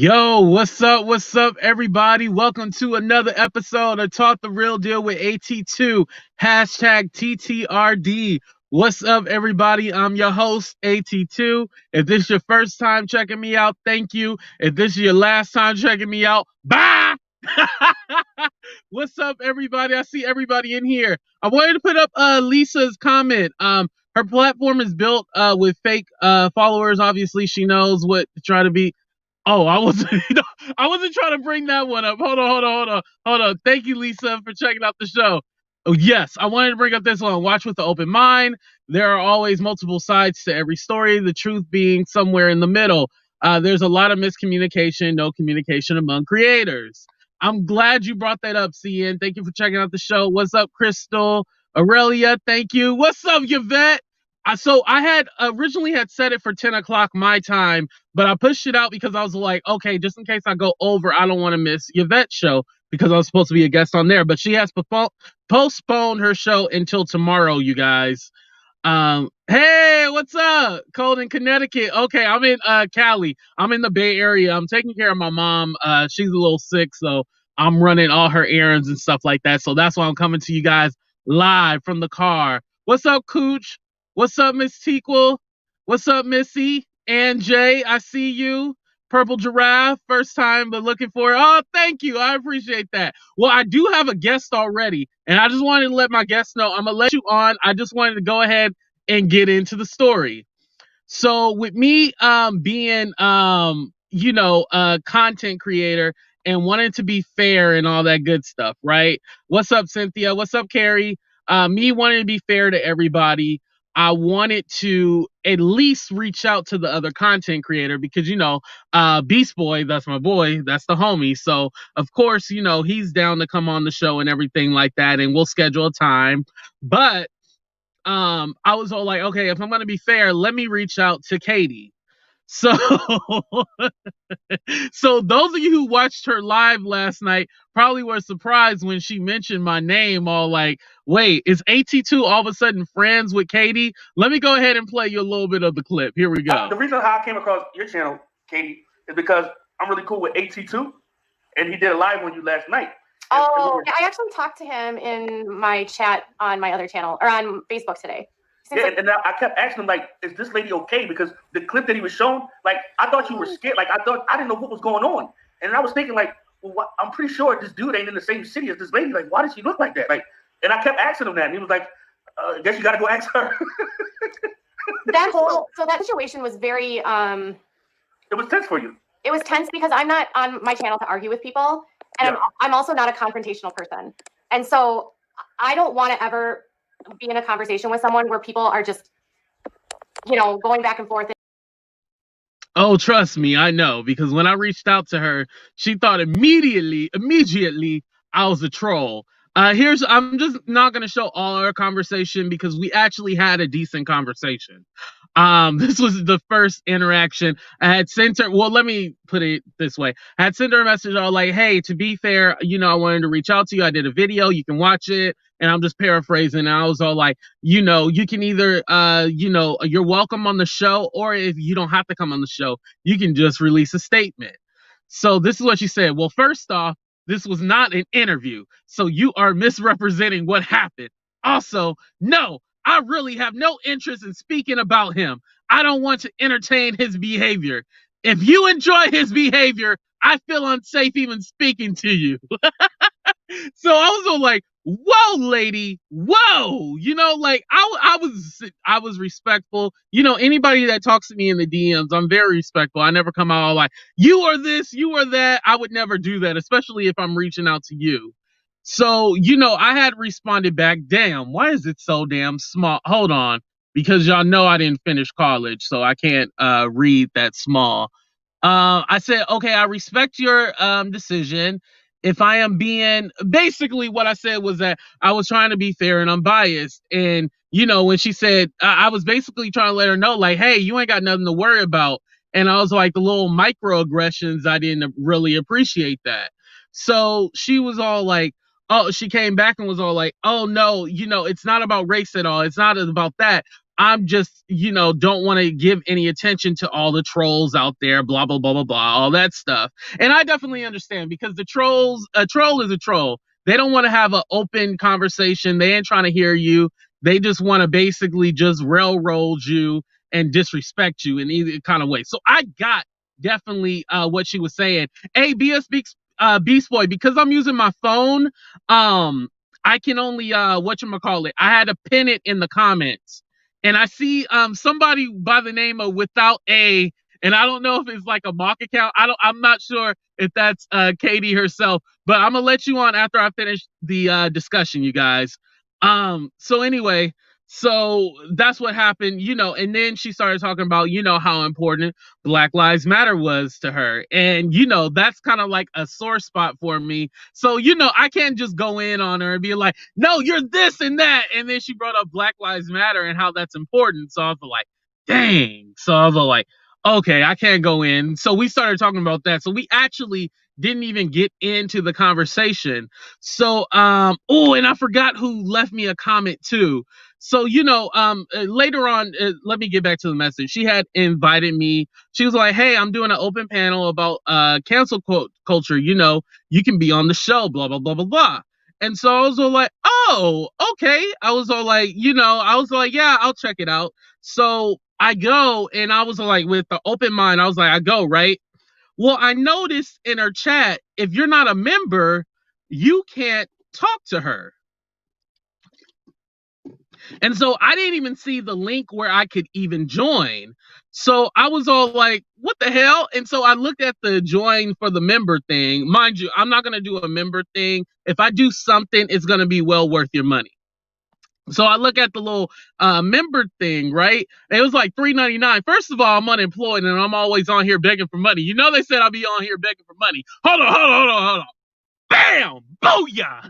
Yo, what's up? What's up, everybody? Welcome to another episode of Talk the Real Deal with AT2, hashtag TTRD. What's up, everybody? I'm your host, AT2. If this is your first time checking me out, thank you. If this is your last time checking me out, bye! What's up, everybody? I see everybody in here. I wanted to put up Lisa's comment. Her platform is built with fake followers. Obviously, she knows what to try to be. Oh, I wasn't I wasn't trying to bring that one up. Hold on. Thank you, Lisa, for checking out the show. Oh, yes, I wanted to bring up this one. Watch with an open mind. There are always multiple sides to every story, the truth being somewhere in the middle. There's a lot of miscommunication, no communication among creators. I'm glad you brought that up, CN. Thank you for checking out the show. What's up, Crystal? Aurelia, thank you. What's up, Yvette? So I had originally had set it for 10 o'clock my time, but I pushed it out because I was like, okay, just in case I go over, I don't want to miss Yvette's show because I was supposed to be a guest on there. But she has postponed her show until tomorrow, you guys. Hey, what's up? Cold in Connecticut. Okay, I'm in Cali. I'm in the Bay Area. I'm taking care of my mom. She's a little sick, so I'm running all her errands and stuff like that. So that's why I'm coming to you guys live from the car. What's up, Cooch? What's up, Miss Tequel? What's up, Missy? And Jay, I see you. Purple Giraffe, first time, but looking for it. Oh, thank you. I appreciate that. Well, I do have a guest already, and I just wanted to let my guests know I'm going to let you on. I just wanted to go ahead and get into the story. So with me being, a content creator and wanting to be fair and all that good stuff, right? What's up, Cynthia? What's up, Carrie? Me wanting to be fair to everybody. I wanted to at least reach out to the other content creator because, Beast Boy, that's my boy, that's the homie. So, of course, he's down to come on the show and everything like that, and we'll schedule a time. But I was all like, okay, if I'm going to be fair, let me reach out to Katie. So, so those of you who watched her live last night probably were surprised when she mentioned my name, all like, wait, is AT2 all of a sudden friends with Katie? Let me go ahead and play you a little bit of the clip. Here we go. The reason how I came across your channel, Katie, is because I'm really cool with AT2, and he did a live on you last night. Oh, I actually talked to him in my chat on my other channel, or on Facebook today. Yeah, and I kept asking him, like, is this lady okay? Because the clip that he was showing, like, I thought you were scared. Like, I didn't know what was going on. And I was thinking, like, well, I'm pretty sure this dude ain't in the same city as this lady. Like, why does she look like that? Like, and I kept asking him that. And he was like, I guess you got to go ask her. So that situation was very... It was tense for you. It was tense because I'm not on my channel to argue with people. And yeah. I'm also not a confrontational person. And so I don't want to ever be in a conversation with someone where people are just, going back and forth. Oh, trust me, I know, because when I reached out to her, she thought immediately I was a troll. I'm just not going to show all our conversation because we actually had a decent conversation. This was the first interaction. I had sent her, well, let me put it this way. I had sent her a message all like, hey, to be fair, I wanted to reach out to you. I did a video, you can watch it. And I'm just paraphrasing. And I was all like, you can either, you're welcome on the show, or if you don't have to come on the show, you can just release a statement. So this is what she said. Well, first off, this was not an interview. So you are misrepresenting what happened. Also, no, I really have no interest in speaking about him. I don't want to entertain his behavior. If you enjoy his behavior, I feel unsafe even speaking to you. So I was all like, whoa, lady, whoa. I was respectful. Anybody that talks to me in the DMs, I'm very respectful. I never come out all like, you are this, you are that. I would never do that, especially if I'm reaching out to you. So, I had responded back, damn, why is it so damn small? Hold on, because y'all know I didn't finish college, so I can't read that small. I said, okay, I respect your decision. If I am being, basically what I said was that I was trying to be fair and unbiased. And, when she said, I was basically trying to let her know, like, hey, you ain't got nothing to worry about. And I was like, the little microaggressions, I didn't really appreciate that. So she was all like, oh, she came back and was all like, oh, no, it's not about race at all. It's not about that. I'm just, don't want to give any attention to all the trolls out there, blah, blah, blah, blah, blah, all that stuff. And I definitely understand, because a troll is a troll. They don't want to have an open conversation. They ain't trying to hear you. They just want to basically just railroad you and disrespect you in either kind of way. So I got definitely what she was saying. Hey, Beast Boy, because I'm using my phone, I can only whatchamacallit, I had to pin it in the comments. And I see somebody by the name of Without A, and I don't know if it's like a mock account. I'm not sure if that's Katie herself, but I'm gonna let you on after I finish the discussion, you guys. So anyway, so that's what happened, and then she started talking about, how important Black Lives Matter was to her. And, that's kind of like a sore spot for me. So, I can't just go in on her and be like, no, you're this and that. And then she brought up Black Lives Matter and how that's important. So I was like, dang. So I was like, okay, I can't go in. So we started talking about that. So we actually didn't even get into the conversation. So, and I forgot who left me a comment too. So, later on, let me get back to the message. She had invited me. She was like, hey, I'm doing an open panel about cancel culture. You can be on the show, blah, blah, blah, blah, blah. And so I was all like, oh, okay. I was all like, yeah, I'll check it out. So I go, and I was like, with the open mind, I was like, I go, right? Well, I noticed in her chat, if you're not a member, you can't talk to her. And so I didn't even see the link where I could even join. So I was all like, what the hell? And so I looked at the join for the member thing. Mind you, I'm not going to do a member thing. If I do something, it's going to be well worth your money. So I look at the little member thing, right? And it was like $3.99. First of all, I'm unemployed and I'm always on here begging for money. They said I'll be on here begging for money. Hold on. Bam! Booyah!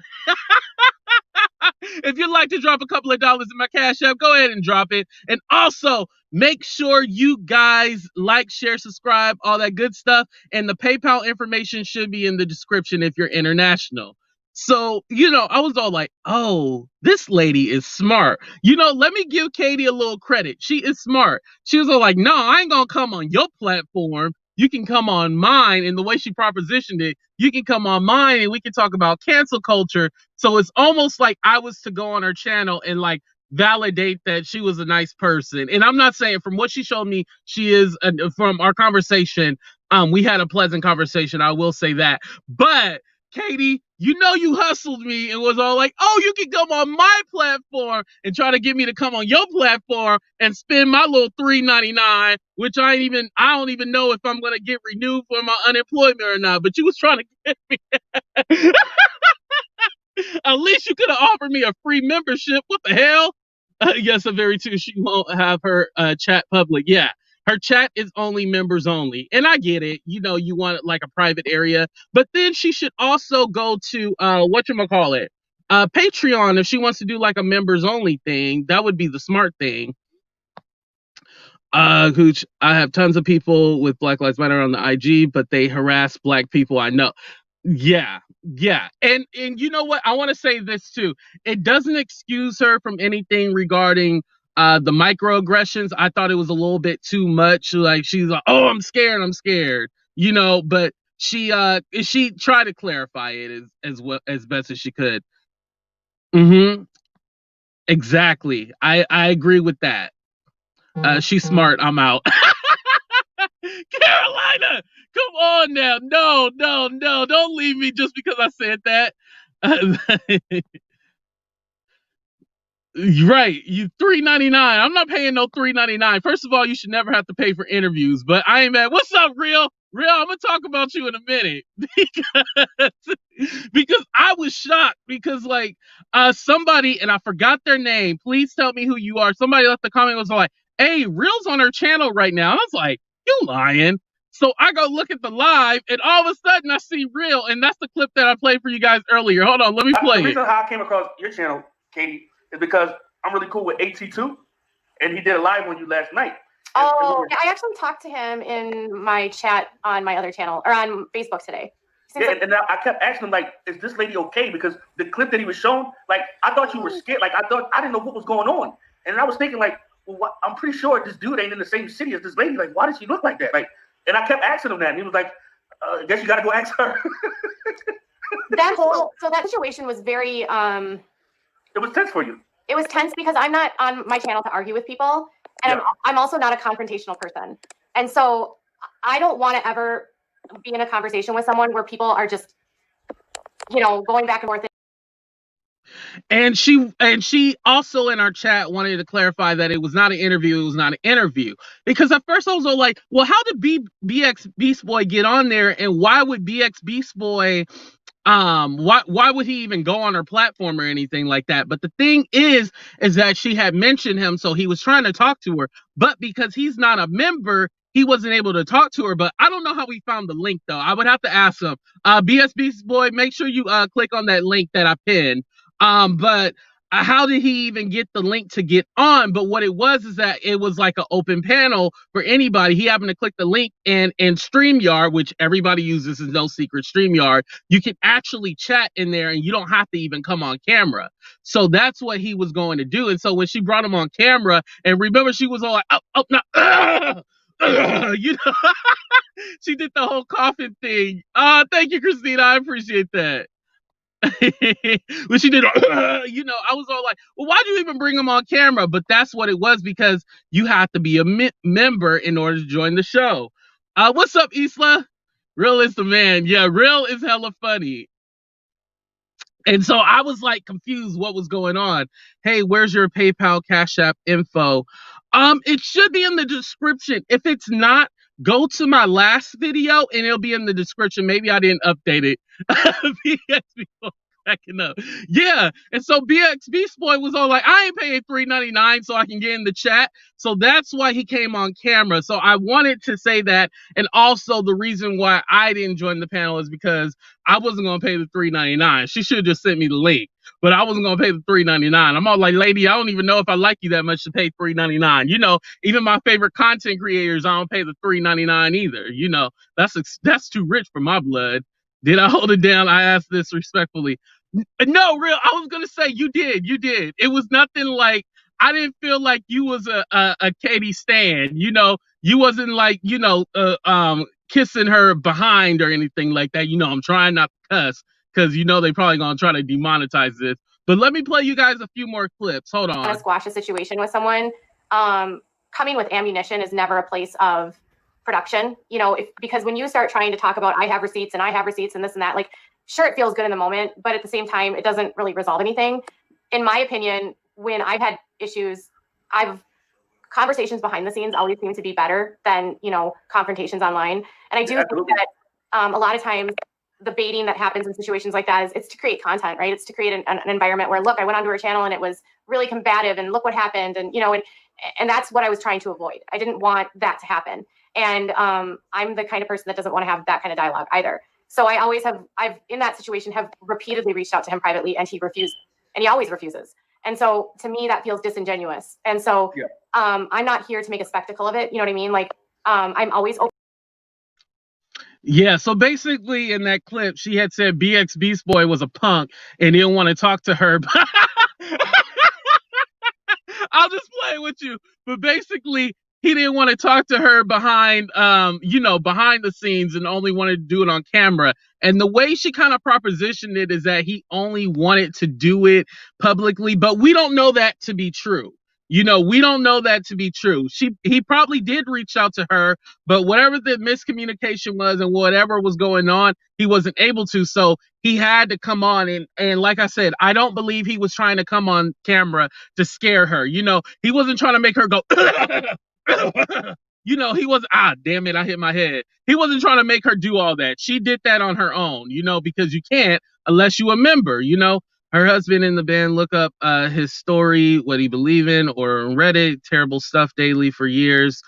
If you'd like to drop a couple of dollars in my Cash App, go ahead and drop it. And also, make sure you guys like, share, subscribe, all that good stuff. And the PayPal information should be in the description if you're international. So, I was all like, oh, this lady is smart. Let me give Katie a little credit. She is smart. She was all like, no, I ain't gonna come on your platform. You can come on mine. And the way she propositioned it, you can come on mine and we can talk about cancel culture. So it's almost like I was to go on her channel and like validate that she was a nice person. And I'm not saying, from what she showed me, she is, from our conversation, we had a pleasant conversation. I will say that. But Katie, you hustled me and was all like, oh, you can come on my platform and try to get me to come on your platform and spend my little $3.99, which I don't even know if I'm going to get renewed for my unemployment or not. But you was trying to get me. At least you could have offered me a free membership. What the hell? Yes, I'm very true. She won't have her chat public. Yeah. Her chat is only members only. And I get it. You want like a private area. But then she should also go to Patreon if she wants to do like a members only thing. That would be the smart thing. Hooch, I have tons of people with Black Lives Matter on the IG, but they harass Black people I know. Yeah. And you know what? I want to say this too. It doesn't excuse her from anything regarding the microaggressions. I thought it was a little bit too much. Like, she's like, oh, I'm scared. But she tried to clarify it as best as she could. Exactly. I agree with that. She's smart. I'm out. Carolina, come on now. No. Don't leave me just because I said that. Right, you $3.99. I'm not paying no $3.99. First of all, you should never have to pay for interviews, but I ain't mad. What's up, Real? I'm gonna talk about you in a minute because I was shocked because like somebody, and I forgot their name. Please tell me who you are. Somebody left the comment, was like, "Hey, Real's on her channel right now." And I was like, "You lying?" So I go look at the live, and all of a sudden I see Real, and that's the clip that I played for you guys earlier. Hold on, let me play it. The reason how I came across your channel, Katie, is because I'm really cool with AT2, and he did a live on you last night. Oh, I actually talked to him in my chat on my other channel, or on Facebook today. Yeah, and I kept asking him, like, is this lady okay? Because the clip that he was showing, like, I thought you were scared. Like, I didn't know what was going on. And I was thinking, like, well, I'm pretty sure this dude ain't in the same city as this lady. Like, why does she look like that? Like, and I kept asking him that, and he was like, I guess you got to go ask her. So that situation was very, it was tense for you. It was tense because I'm not on my channel to argue with people. And I'm also not a confrontational person. And so I don't want to ever be in a conversation with someone where people are just, going back and forth. And she also in our chat wanted to clarify that it was not an interview. It was not an interview, because at first I was all like, well, how did BXBEASTBOY get on there, and why would BXBEASTBOY why would he even go on her platform or anything like that? But the thing is that she had mentioned him, so he was trying to talk to her, but because he's not a member, he wasn't able to talk to her. But I don't know how we found the link, though. I would have to ask him. BXBEASTBOY, make sure you click on that link that I pinned. But how did he even get the link to get on? But what it was is that it was like an open panel for anybody. He happened to click the link, and in StreamYard, which everybody uses, is no secret, StreamYard, you can actually chat in there and you don't have to even come on camera. So that's what he was going to do. And so when she brought him on camera, and remember, she was all like, oh, no, she did the whole coughing thing. Thank you, Christina. I appreciate that. When she did, I was all like, well, why'd you even bring him on camera? But that's what it was, because you have to be a member in order to join the show. What's up, Isla? Real is the man. Yeah, Real is hella funny. And so I was like confused what was going on. Hey, where's your PayPal, Cash App info? It should be in the description. If it's not, go to my last video and it'll be in the description. Maybe I didn't update it. BXB cracking up. Yeah. And so BXBEASTBOY was all like, I ain't paying $3.99 so I can get in the chat. So that's why he came on camera. So I wanted to say that. And also the reason why I didn't join the panel is because I wasn't going to pay the $3.99. She should have just sent me the link. But I wasn't going to pay the $3.99. I'm all like, lady, I don't even know if I like you that much to pay $3.99. Even my favorite content creators, I don't pay the $3.99 either. That's too rich for my blood. Did I hold it down? I asked this respectfully. No, Real. I was going to say you did. It was nothing like, I didn't feel like you was a Katie stan. You wasn't like, kissing her behind or anything like that. I'm trying not to cuss, because they probably gonna try to demonetize this. But let me play you guys a few more clips. Hold on. To squash a situation with someone, coming with ammunition is never a place of production. Because when you start trying to talk about I have receipts and this and that, like, sure, it feels good in the moment, but at the same time, it doesn't really resolve anything. In my opinion, when I've had issues, conversations behind the scenes always seem to be better than confrontations online. And I do think that a lot of times the baiting that happens in situations like that is it's to create content, right? It's to create an environment where, look, I went onto her channel and it was really combative, and look what happened. And, and that's what I was trying to avoid. I didn't want that to happen. And I'm the kind of person that doesn't want to have that kind of dialogue either. So I've in that situation have repeatedly reached out to him privately, and he refused, and he always refuses. And so to me, that feels disingenuous. And so I'm not here to make a spectacle of it. You know what I mean? Like, I'm always open. Yeah, so basically in that clip, she had said BXBEASTBOY was a punk and didn't want to talk to her. I'll just play with you. But basically, he didn't want to talk to her behind the scenes, and only wanted to do it on camera. And the way she kind of propositioned it is that he only wanted to do it publicly, but we don't know that to be true. We don't know that to be true. He probably did reach out to her, but whatever the miscommunication was and whatever was going on, he wasn't able to. So he had to come on. And like I said, I don't believe he was trying to come on camera to scare her. He wasn't trying to make her go, he wasn't, damn it, I hit my head. He wasn't trying to make her do all that. She did that on her own, because you can't unless you a member, Her husband in the band, look up his story, what he believe in, or on Reddit, terrible stuff daily for years.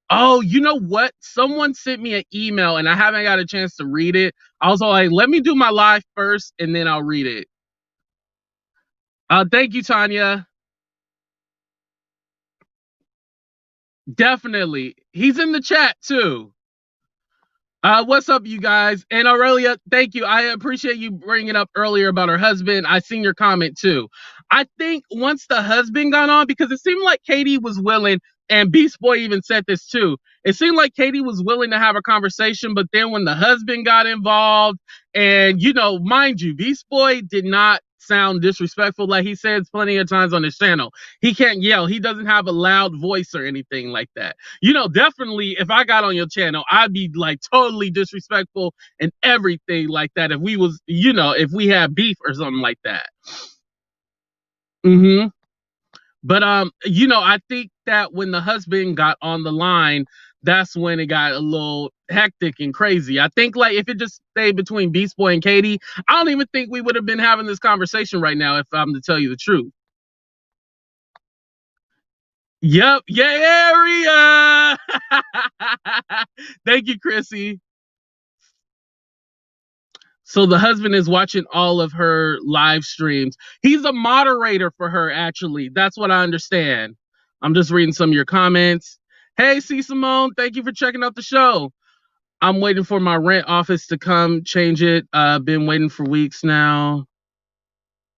Oh, you know what? Someone sent me an email and I haven't got a chance to read it. I was like, let me do my live first and then I'll read it. Thank you, Tanya. Definitely. He's in the chat too. What's up, you guys? And Aurelia, thank you. I appreciate you bringing up earlier about her husband. I seen your comment too. I think once the husband got on, because it seemed like Katie was willing, and Beast Boy even said this too. It seemed like Katie was willing to have a conversation, but then when the husband got involved, and mind you, Beast Boy did not sound disrespectful, like he says plenty of times on his channel. He can't yell. He doesn't have a loud voice or anything like that. Definitely if I got on your channel, I'd be like totally disrespectful and everything like that if we was, if we had beef or something like that. But I think that when the husband got on the line, that's when it got a little hectic and crazy. I think like if it just stayed between Beast Boy and Katie, I don't even think we would have been having this conversation right now, if I'm to tell you the truth. Yep, yeah, area. Thank you, Chrissy. So the husband is watching all of her live streams. He's a moderator for her, actually. That's what I understand. I'm just reading some of your comments. Hey, C. Simone, thank you for checking out the show. I'm waiting for my rent office to come change it. Been waiting for weeks now.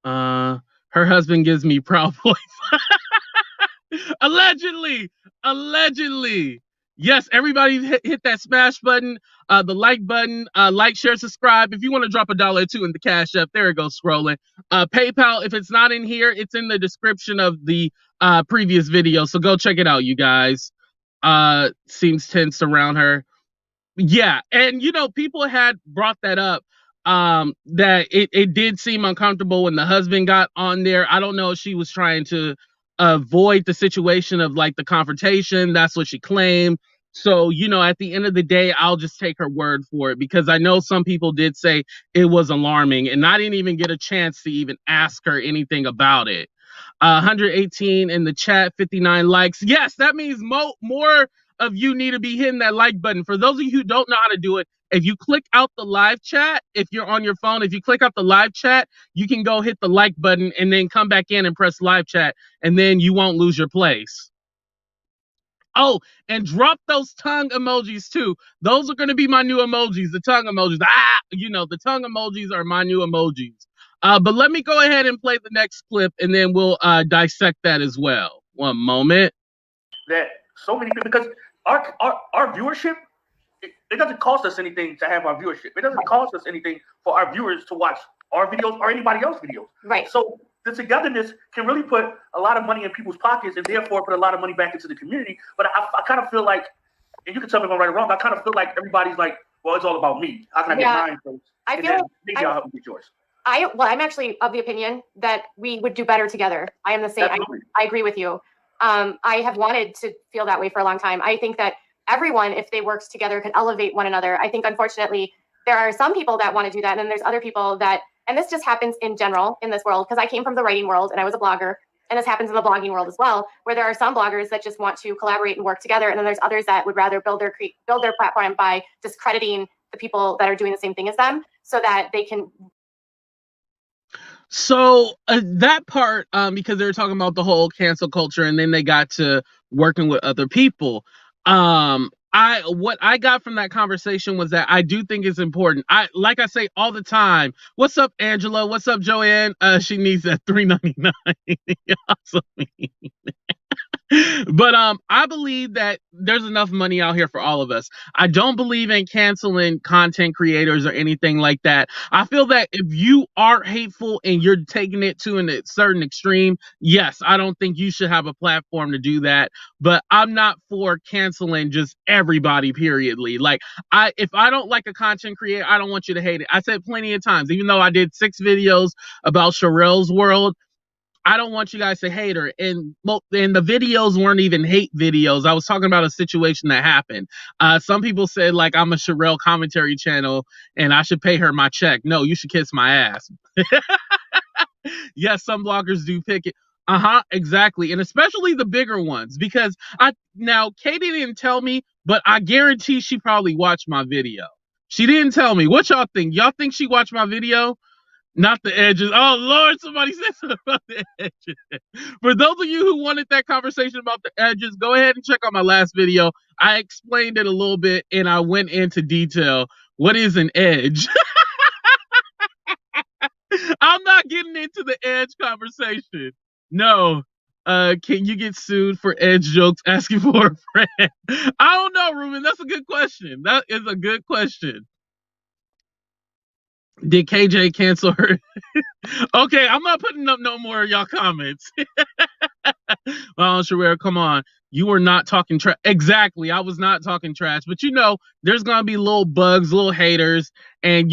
Her husband gives me proud boys. Allegedly. Yes, everybody hit that smash button, the like button, like, share, subscribe. If you want to drop $1 or $2 in the Cash App, there it goes scrolling. PayPal, if it's not in here, it's in the description of the previous video. So go check it out, you guys. Seems tense around her. Yeah, and people had brought that up, that it did seem uncomfortable when the husband got on there. I don't know if she was trying to avoid the situation of like the confrontation. That's what she claimed. So, at the end of the day, I'll just take her word for it, because I know some people did say it was alarming, and I didn't even get a chance to even ask her anything about it. 118 in the chat, 59 likes. Yes, that means more of you need to be hitting that like button. For those of you who don't know how to do it, if you click out the live chat, if you're on your phone, if you click out the live chat, you can go hit the like button and then come back in and press live chat, and then you won't lose your place. Oh, and drop those tongue emojis too. Those are going to be my new emojis, the tongue emojis. The tongue emojis are my new emojis. But let me go ahead and play the next clip, and then we'll dissect that as well. One moment. That so many people, because our viewership, it doesn't cost us anything to have our viewership. It doesn't cost us anything for our viewers to watch our videos or anybody else's videos. Right. So the togetherness can really put a lot of money in people's pockets, and therefore put a lot of money back into the community. But I kind of feel like, and you can tell me if I'm right or wrong, I kind of feel like everybody's like, well, it's all about me. How can I get mine first? I feel like maybe I'll help you get yours. I'm actually of the opinion that we would do better together. I am the same. I agree with you. I have wanted to feel that way for a long time. I think that everyone, if they worked together, could elevate one another. I think, unfortunately, there are some people that want to do that, and then there's other people that, and this just happens in general in this world, because I came from the writing world and I was a blogger, and this happens in the blogging world as well, where there are some bloggers that just want to collaborate and work together, and then there's others that would rather build their platform by discrediting the people that are doing the same thing as them, so that they can. So that part, because they were talking about the whole cancel culture, and then they got to working with other people. What I got from that conversation was that I do think it's important. Like I say all the time, what's up, Angela? What's up, Joanne? She needs that $3.99. Awesome. But I believe that there's enough money out here for all of us. I don't believe in canceling content creators or anything like that. I feel that if you are hateful and you're taking it to a certain extreme, yes, I don't think you should have a platform to do that. But I'm not for canceling just everybody, periodly. Like, if I don't like a content creator, I don't want you to hate it. I said plenty of times, even though I did 6 videos about Sherelle's World, I don't want you guys to hate her. And the videos weren't even hate videos. I was talking about a situation that happened. Some people said, like, I'm a Sherelle commentary channel and I should pay her my check. No, you should kiss my ass. Yes, some bloggers do pick it. Exactly. And especially the bigger ones, because now Katie didn't tell me, but I guarantee she probably watched my video. She didn't tell me. What y'all think? Y'all think she watched my video? Not the edges. Oh, Lord, somebody said something about the edges. For those of you who wanted that conversation about the edges, go ahead and check out my last video. I explained it a little bit, and I went into detail. What is an edge? I I'm not getting into the edge conversation. No. Can you get sued for edge jokes asking for a friend? I don't know, Ruben. That's a good question. That is a good question. Did KJ cancel her? Okay, I'm not putting up no more of y'all comments. Well, Sherelle, come on. You were not talking trash. Exactly. I was not talking trash. But there's going to be little bugs, little haters. And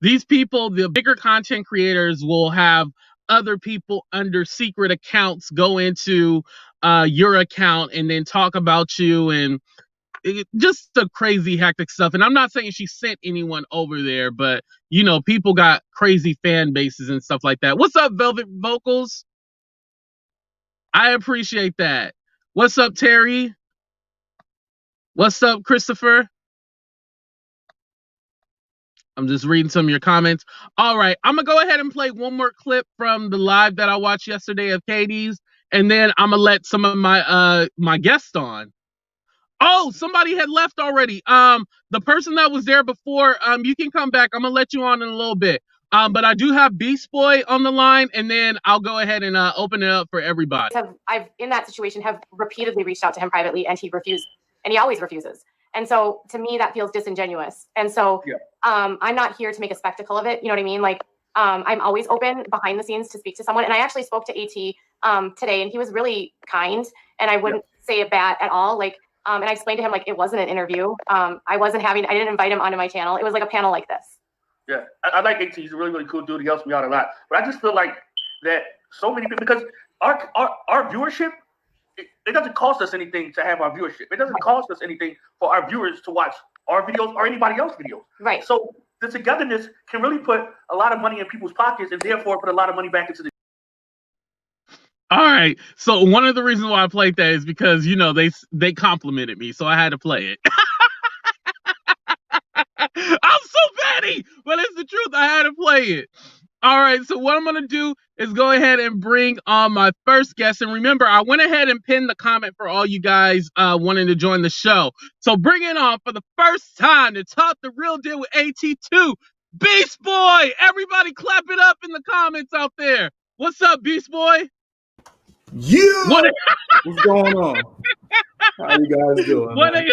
these people, the bigger content creators, will have other people under secret accounts go into your account and then talk about you and just the crazy hectic stuff. And I'm not saying she sent anyone over there, but people got crazy fan bases and stuff like that. What's up, Velvet Vocals? I appreciate that. What's up, Terry? What's up, Christopher? I'm just reading some of your comments. All right, I'm gonna go ahead and play one more clip from the live that I watched yesterday of Katie's, and then I'm gonna let some of my guests on. Oh, somebody had left already. The person that was there before, you can come back. I'm gonna let you on in a little bit. But I do have Beast Boy on the line, and then I'll go ahead and open it up for everybody. I've in that situation have repeatedly reached out to him privately, and he refused, and he always refuses. And so to me, that feels disingenuous. And so I'm not here to make a spectacle of it. You know what I mean? Like I'm always open behind the scenes to speak to someone. And I actually spoke to AT today, and he was really kind, and I wouldn't say it bad at all. Like. And I explained to him, like, it wasn't an interview. I didn't invite him onto my channel. It was like a panel like this. Yeah, I like AT. He's a really, really cool dude. He helps me out a lot. But I just feel like that so many people, because our viewership, it doesn't cost us anything to have our viewership. It doesn't cost us anything for our viewers to watch our videos or anybody else's videos. Right. So the togetherness can really put a lot of money in people's pockets and therefore put a lot of money back into the. All right. So one of the reasons why I played that is because, they complimented me, so I had to play it. I'm so petty, but it's the truth. I had to play it. All right. So what I'm going to do is go ahead and bring on my first guest. And remember, I went ahead and pinned the comment for all you guys wanting to join the show. So bring it on for the first time to talk the real deal with AT2, Beast Boy. Everybody clap it up in the comments out there. What's up, Beast Boy? What's going on? How you guys doing? 1-800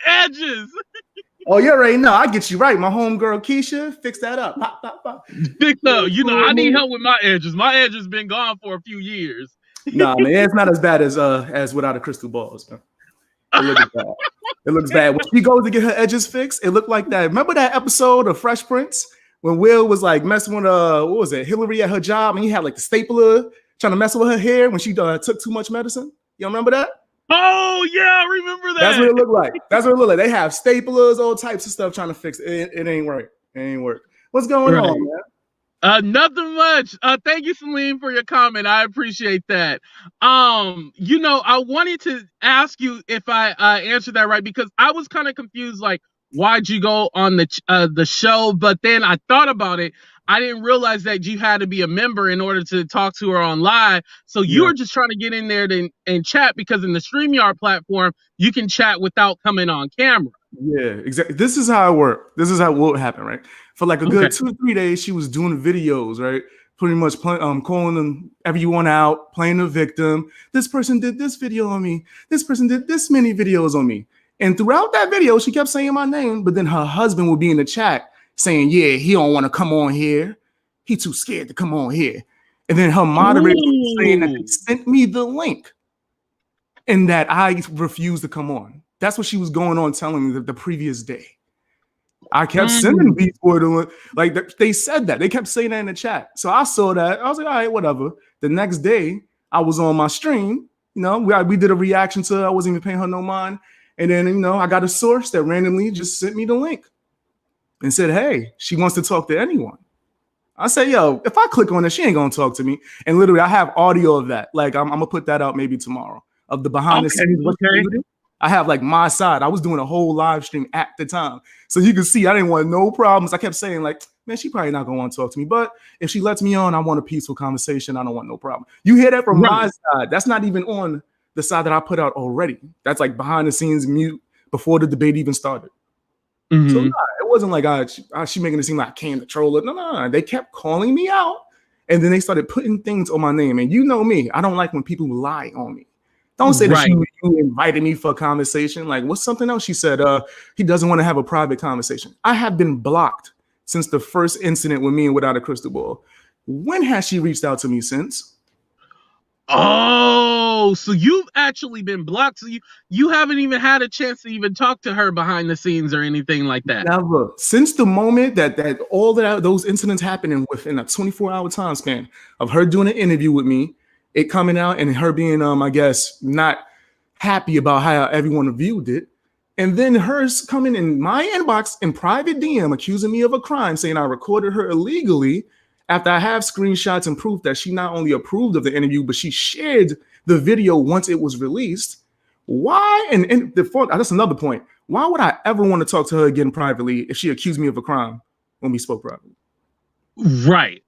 edges. Oh, you already know. I get you right. My homegirl Keisha, fix that up. Pop, pop, pop. Fix up. I need help with my edges. My edges been gone for a few years. Nah, man, it's not as bad as Without a Crystal Ball. So. It looks bad. It looks bad. When she goes to get her edges fixed, it looked like that. Remember that episode of Fresh Prince when Will was like messing with what was it, Hillary at her job, and he had like the stapler trying to mess with her hair when she took too much medicine? You remember that? Oh, yeah, I remember that. That's what it looked like. That's what it looked like. They have staplers, all types of stuff trying to fix it. It ain't work. It ain't work. What's going on, man? Nothing much. Thank you, Celine, for your comment. I appreciate that. I wanted to ask you if I answered that right, because I was kind of confused, like, why'd you go on the show? But then I thought about it. I didn't realize that you had to be a member in order to talk to her on live. So you were just trying to get in there and chat, because in the StreamYard platform, you can chat without coming on camera. Yeah, exactly. This is how it worked. This is how it would happen, right? For like a good 2-3 days, she was doing videos, right? Pretty much calling them everyone out, playing the victim. This person did this video on me. This person did this many videos on me. And throughout that video, she kept saying my name, but then her husband would be in the chat saying, yeah, he don't want to come on here. He too scared to come on here. And then her moderator was saying that they sent me the link and that I refused to come on. That's what she was going on telling me the previous day. I kept sending Beast Boy to like they said that. They kept saying that in the chat. So I saw that. I was like, all right, whatever. The next day, I was on my stream. We did a reaction to her. I wasn't even paying her no mind. And then, I got a source that randomly just sent me the link and said, hey, she wants to talk to anyone. I said, yo, if I click on it, she ain't going to talk to me. And literally, I have audio of that. Like, I'm going to put that out maybe tomorrow of the behind the scenes. I have like my side. I was doing a whole live stream at the time. So you can see I didn't want no problems. I kept saying like, man, she probably not going to want to talk to me. But if she lets me on, I want a peaceful conversation. I don't want no problem. You hear that from my side. That's not even on the side that I put out already. That's like behind the scenes mute before the debate even started. So it wasn't like she making it seem like I came to troll it. No. They kept calling me out And then they started putting things on my name. And you know me, I don't like when people lie on me. Don't say that you invited me for a conversation. Like, what's something else? She said, he doesn't want to have a private conversation. I have been blocked since the first incident with me and Withoutacrystalball. When has she reached out to me since? Oh, so you've actually been blocked. So you haven't even had a chance to even talk to her behind the scenes or anything like that. Never. Since the moment that those incidents happening within a 24-hour time span of her doing an interview with me, it coming out and her being I guess not happy about how everyone viewed it, and then hers coming in my inbox in private DM accusing me of a crime, saying I recorded her illegally. After I have screenshots and proof that she not only approved of the interview, but she shared the video once it was released. Why? And that's another point. Why would I ever want to talk to her again privately if she accused me of a crime when we spoke privately? Right.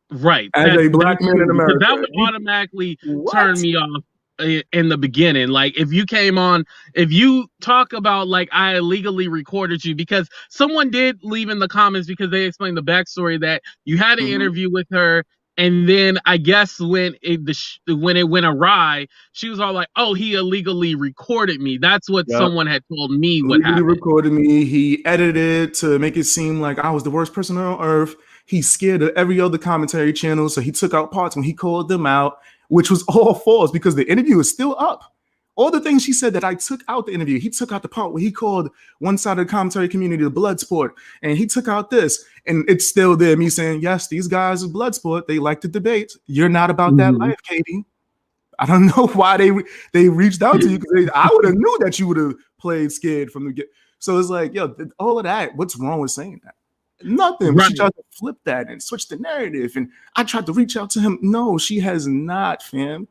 As a black man in America, that would automatically turn me off in the beginning. Like if you talk about like I illegally recorded you, because someone did leave in the comments because they explained the backstory that you had an interview with her, and then I guess when it went awry, she was all like, "Oh, he illegally recorded me." That's what someone had told me. What happened? He recorded me. He edited it to make it seem like I was the worst person on earth. He's scared of every other commentary channel, so he took out parts when he called them out, which was all false because the interview is still up. All the things she said that I took out the interview, he took out the part where he called one side of the commentary community the blood sport, and he took out this, and it's still there. Me saying, yes, these guys are blood sport. They like to debate. You're not about that life, Katie. I don't know why they reached out to you, because I would have knew that you would have played scared from the get. So it's like, yo, all of that. What's wrong with saying that? Nothing. Right. She tried to flip that and switch the narrative, and I tried to reach out to him. No, she has not, fam.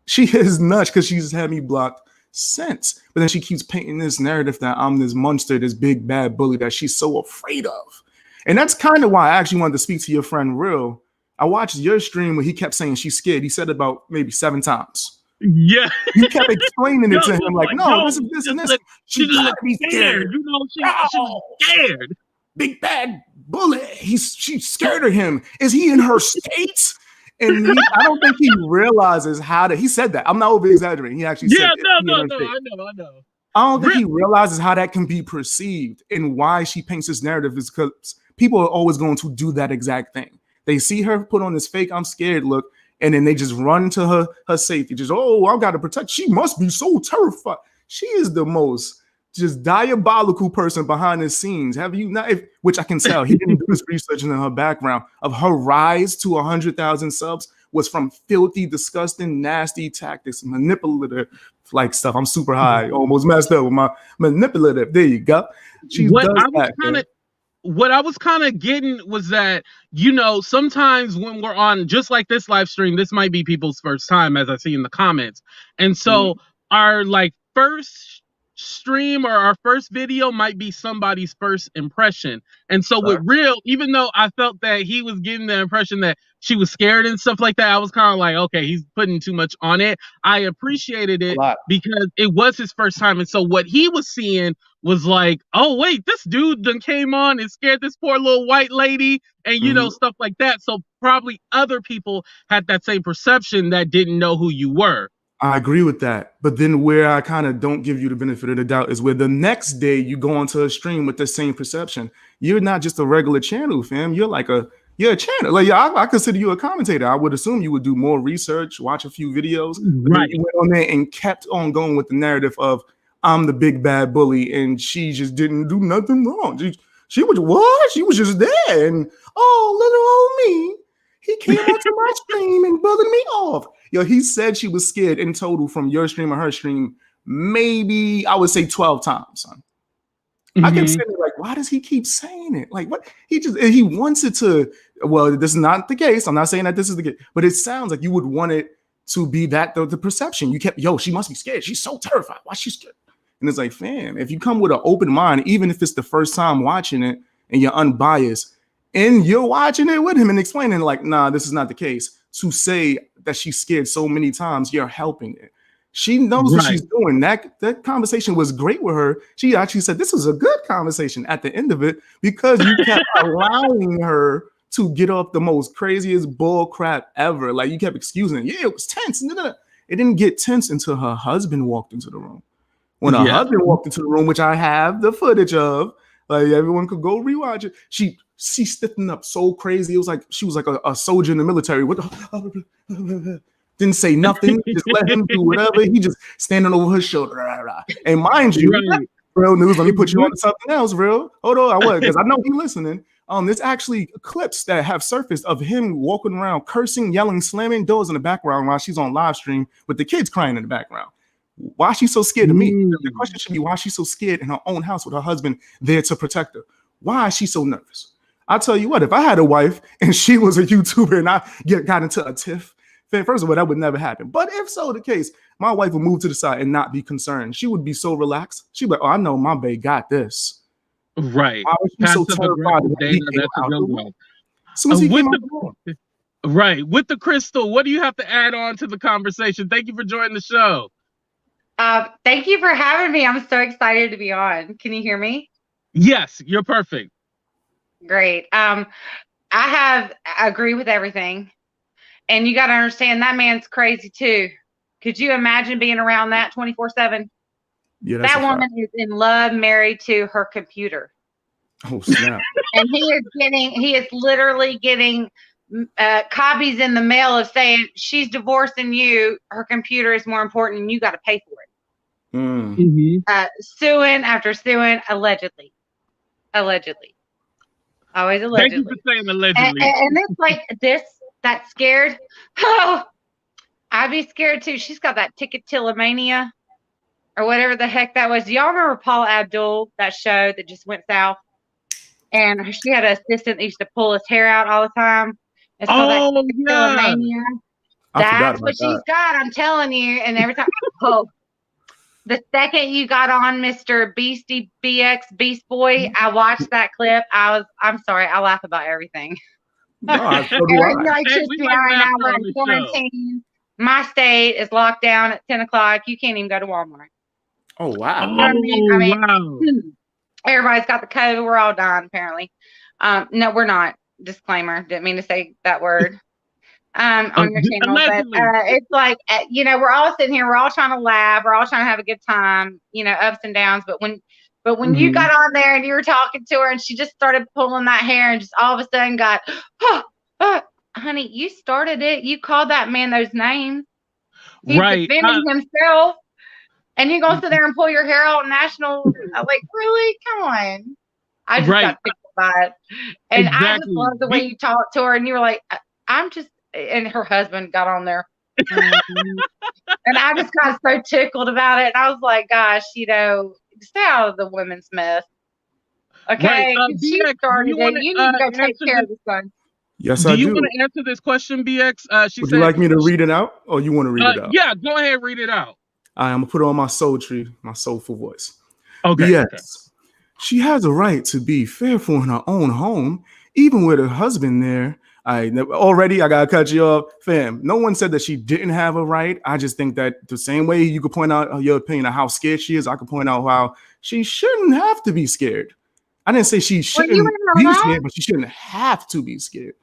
She is nuts because she's had me blocked since. But then she keeps painting this narrative that I'm this monster, this big bad bully that she's so afraid of. And that's kind of why I actually wanted to speak to your friend Real. I watched your stream where he kept saying she's scared. He said it about maybe 7 times. Yeah. You kept explaining it to him like, no, this is this and this. She gotta be scared. You know, she's scared. Big bad bully. She's scared of him. Is he in her state? And I don't think he realizes how to. He said that. I'm not over exaggerating. He actually said that. No. I know. I don't think he realizes how that can be perceived, and why she paints this narrative is because people are always going to do that exact thing. They see her put on this fake "I'm scared" look, and then they just run to her safety. Just, oh, I've got to protect. She must be so terrified. She is the most just diabolical person behind the scenes. Have you not? Which I can tell he didn't do his research into her background. Of her rise to 100,000 subs was from filthy, disgusting, nasty tactics, manipulative like stuff. I'm super high, almost messed up with my manipulative. There you go. What I was kind of getting was that, you know, sometimes when we're on just like this live stream, this might be people's first time, as I see in the comments, and so our like first stream or our first video might be somebody's first impression. And so with Real, even though I felt that he was giving the impression that she was scared and stuff like that, I was kind of like, okay, he's putting too much on it. I appreciated it because it was his first time. And so what he was seeing was like, oh wait, this dude done came on and scared this poor little white lady, and you know, stuff like that. So probably other people had that same perception that didn't know who you were. I agree with that. But then where I kind of don't give you the benefit of the doubt is where the next day you go onto a stream with the same perception. You're not just a regular channel, fam. You're a channel. Like I consider you a commentator. I would assume you would do more research, watch a few videos. Right. You went on there and kept on going with the narrative of I'm the big bad bully, and she just didn't do nothing wrong. She was what? She was just there, and oh, little old me. He came onto my stream and bullied me off. Yo, he said she was scared in total from your stream or her stream, maybe I would say 12 times, son. I can say like, why does he keep saying it? Like, what? He wants it to. Well, this is not the case. I'm not saying that this is the case, but it sounds like you would want it to be that the perception. You kept, yo, she must be scared. She's so terrified. Why she scared? And it's like, fam, if you come with an open mind, even if it's the first time watching it and you're unbiased, and you're watching it with him and explaining like, nah, this is not the case. To say that she's scared so many times, you're helping it. She knows what she's doing. That conversation was great with her. She actually said this was a good conversation at the end of it because you kept allowing her to get off the most craziest bull crap ever. Like, you kept excusing it. Yeah, it was tense. It didn't get tense until her husband walked into the room. When her husband walked into the room, which I have the footage of, like everyone could go rewatch it. She stiffened up so crazy. It was like she was like a soldier in the military. Didn't say nothing. Just let him do whatever. He just standing over her shoulder. And mind you, real news. Let me put you on to something else. Real. Hold on, I was because I know he listening. There's actually clips that have surfaced of him walking around, cursing, yelling, slamming doors in the background while she's on live stream with the kids crying in the background. Why is she so scared of me? The question should be, why is she so scared in her own house with her husband there to protect her? Why is she so nervous? I'll tell you what, if I had a wife and she was a YouTuber and I got into a tiff, first of all, that would never happen. But if so the case, my wife would move to the side and not be concerned. She would be so relaxed. She'd be like, oh, I know my babe got this. Right. Why was she so terrified when he came out the room? As soon as he came out the room. Right. With the Crystal, what do you have to add on to the conversation? Thank you for joining the show. Thank you for having me. I'm so excited to be on. Can you hear me? Yes, you're perfect. Great. I agree with everything. And you got to understand that man's crazy too. Could you imagine being around that 24/7? Yeah, that woman is in love, married to her computer. Oh, snap. And he is literally getting copies in the mail of saying she's divorcing you. Her computer is more important and you got to pay for it. Suing after suing, allegedly. Always allegedly. Thank you for saying allegedly. And it's like this, that scared. Oh, I'd be scared too. She's got that ticket-tilomania or whatever the heck that was. Do y'all remember Paula Abdul, that show that just went south? And she had an assistant that used to pull his hair out all the time. It's called that ticket-tilomania. That's what she's got, I'm telling you. And every time, the second you got on Mr. Beast Boy, I watched that clip. I'm sorry, I laugh about everything. No, so do I. Like, right now we're in quarantine. My state is locked down at 10 o'clock. You can't even go to Walmart. Oh, wow. You know what I mean? Wow. Everybody's got the COVID. We're all dying, apparently. No, we're not. Disclaimer. Didn't mean to say that word on your channel. But it's like, we're all sitting here. We're all trying to laugh. We're all trying to have a good time, ups and downs. But when you got on there and you were talking to her and she just started pulling that hair and just all of a sudden got, honey, you started it. You called that man those names. He's defending himself. And you're going to sit there and pull your hair out national. I'm like, really? Come on. I just got tickled by it. And I just love the way you talked to her. And you were like, and her husband got on there. And I just got so tickled about it. And I was like, gosh, stay out of the women's mess. Okay? She started it. You need to go take care of the son. Yes, I do. Do you want to answer this question, BX? Would you like me to read it out, or you want to read it out? Yeah, go ahead, read it out. I'm gonna put it on my sultry, my soulful voice. Okay. Yes, okay. She has a right to be fearful in her own home, even with her husband there. I gotta cut you off, fam. No one said that she didn't have a right. I just think that the same way you could point out your opinion of how scared she is, I could point out how she shouldn't have to be scared. I didn't say she shouldn't be scared, but she shouldn't have to be scared.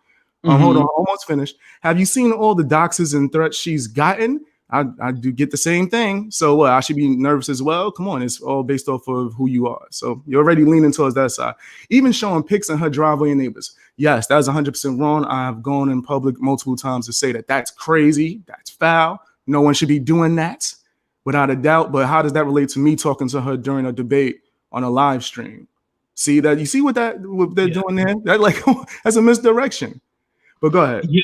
Hold on, almost finished. Have you seen all the doxes and threats she's gotten? I do get the same thing. So I should be nervous as well. Come on, it's all based off of who you are. So you're already leaning towards that side. Even showing pics in her driveway and neighbors. Yes, that's 100% wrong. I've gone in public multiple times to say that that's crazy. That's foul. No one should be doing that, without a doubt. But how does that relate to me talking to her during a debate on a live stream? See that? You see what they're doing there? That that's a misdirection. But go ahead. Yeah,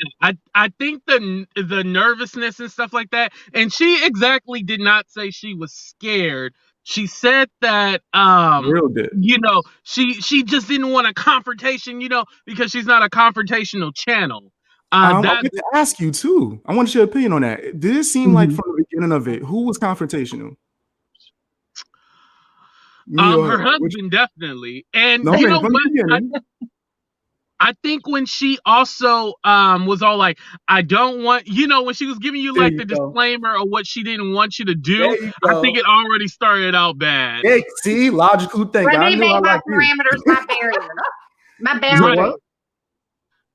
I think the nervousness and stuff like that, and she exactly did not say she was scared. She said that Real did. She just didn't want a confrontation, because she's not a confrontational channel. I want to ask you too. I want your opinion on that. Did it seem like from the beginning of it, who was confrontational? Her husband, definitely. And you know what? I think when she also was all like, I don't want, when she was giving you like the disclaimer of what she didn't want you to do, I think it already started out bad. Hey, see, logical thing. Let me make my parameters my barrier. My boundary.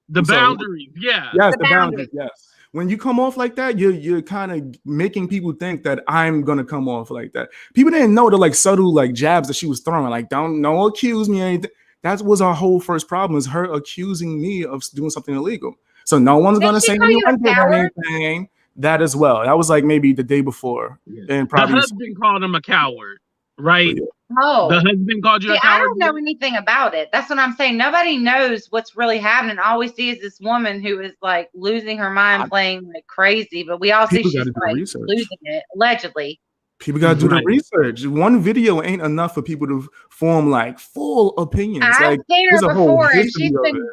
The boundaries, yeah. Yes, the boundaries, yes. When you come off like that, you're kind of making people think that I'm gonna come off like that. People didn't know the like subtle like jabs that she was throwing. Like, don't accuse me or anything. That was our whole first problem, is her accusing me of doing something illegal. So no one's gonna say anyone did anything. That as well. That was like maybe the day before. And probably the husband called him a coward, right? Oh, the husband called you a coward. I don't know anything about it. That's what I'm saying. Nobody knows what's really happening. All we see is this woman who is like losing her mind, playing like crazy. But we all see she's like losing it, allegedly. People gotta do the research. One video ain't enough for people to form like full opinions. I've seen her before, and she's been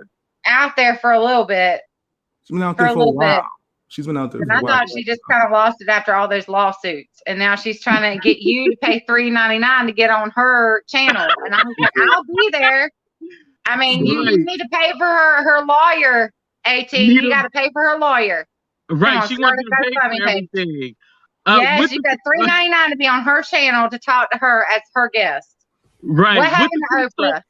out there for a little bit. She's been out there for a while. She's been out there. And I thought she just kind of lost it after all those lawsuits, and now she's trying to get you to pay $3.99 to get on her channel. And I'm like, I'll be there. I mean, you need to pay for her lawyer. At you got to pay for her lawyer. Right, she wants to pay for everything. Yes, you got $3.99 to be on her channel to talk to her as her guest. Right. What happened to Oprah?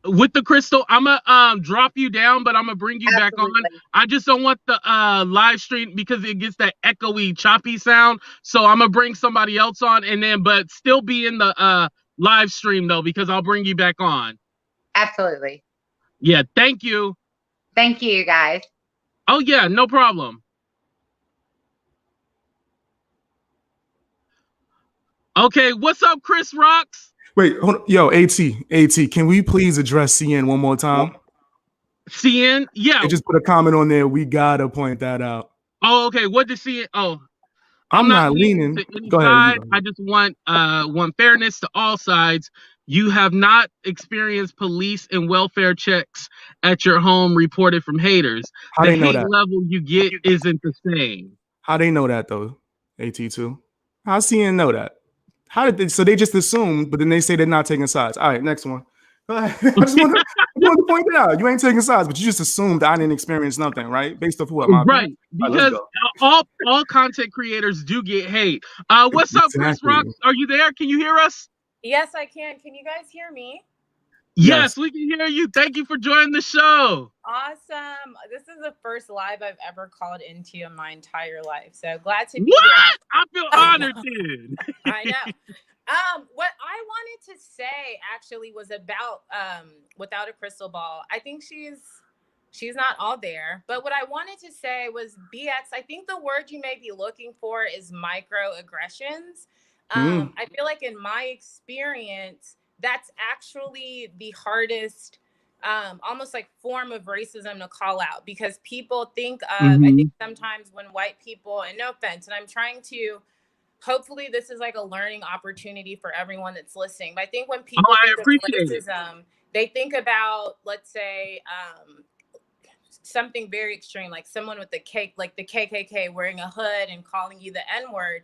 With the crystal, I'm gonna drop you down, but I'm gonna bring you back on. I just don't want the live stream because it gets that echoey, choppy sound. So I'm gonna bring somebody else on, and then but still be in the live stream though, because I'll bring you back on. Absolutely. Yeah. Thank you. Thank you, guys. Oh yeah, no problem. Okay, what's up, cryse.rox? Wait, hold on. Yo, AT, can we please address CN one more time? CN? Yeah. They just put a comment on there. We gotta point that out. Oh, okay. What did CN? Oh, I'm not leaning. Go ahead. I just want fairness to all sides. You have not experienced police and welfare checks at your home reported from haters. How they know that? The hate level you get isn't the same. How they know that though? AT2. How CN know that? How did they? So they just assumed, but then they say they're not taking sides. All right, next one. I just want to point it out. You ain't taking sides, but you just assumed I didn't experience nothing, right? Based off what? Right, because all content creators do get hate. What's up, cryse.rox? Are you there? Can you hear us? Yes, I can. Can you guys hear me? Yes, we can hear you. Thank you for joining the show. Awesome. This is the first live I've ever called into in my entire life. So glad to be here. What? I feel honored, dude. I know. What I wanted to say actually was about Withoutacrystalball. I think she's not all there. But what I wanted to say was BX, I think the word you may be looking for is microaggressions. I feel like in my experience, that's actually the hardest, almost like form of racism to call out, because people think of, I think sometimes when white people, and no offense, and I'm trying to, hopefully this is like a learning opportunity for everyone that's listening. But I think when people think of racism, they think about, let's say, something very extreme, like someone with the KKK wearing a hood and calling you the N-word.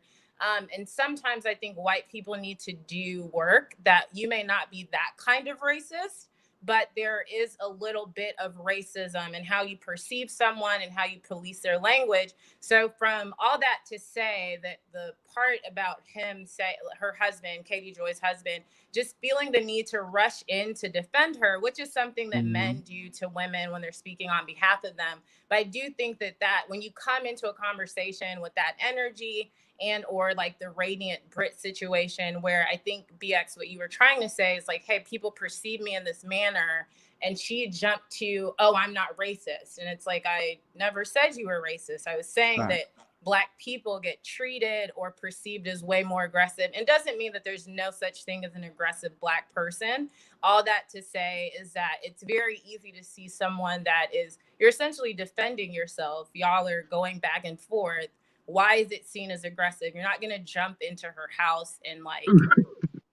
And sometimes I think white people need to do work that you may not be that kind of racist, but there is a little bit of racism in how you perceive someone and how you police their language. So from all that to say that the part about him, say her husband, Katiejoy's husband, just feeling the need to rush in to defend her, which is something that men do to women when they're speaking on behalf of them. But I do think that when you come into a conversation with that energy, and or like the Radiant Brit situation, where I think BX, what you were trying to say is like, hey, people perceive me in this manner, and she jumped to, oh, I'm not racist. And it's like, I never said you were racist. I was saying that Black people get treated or perceived as way more aggressive. And doesn't mean that there's no such thing as an aggressive Black person. All that to say is that it's very easy to see someone that is, you're essentially defending yourself. Y'all are going back and forth. Why is it seen as aggressive? You're not going to jump into her house and like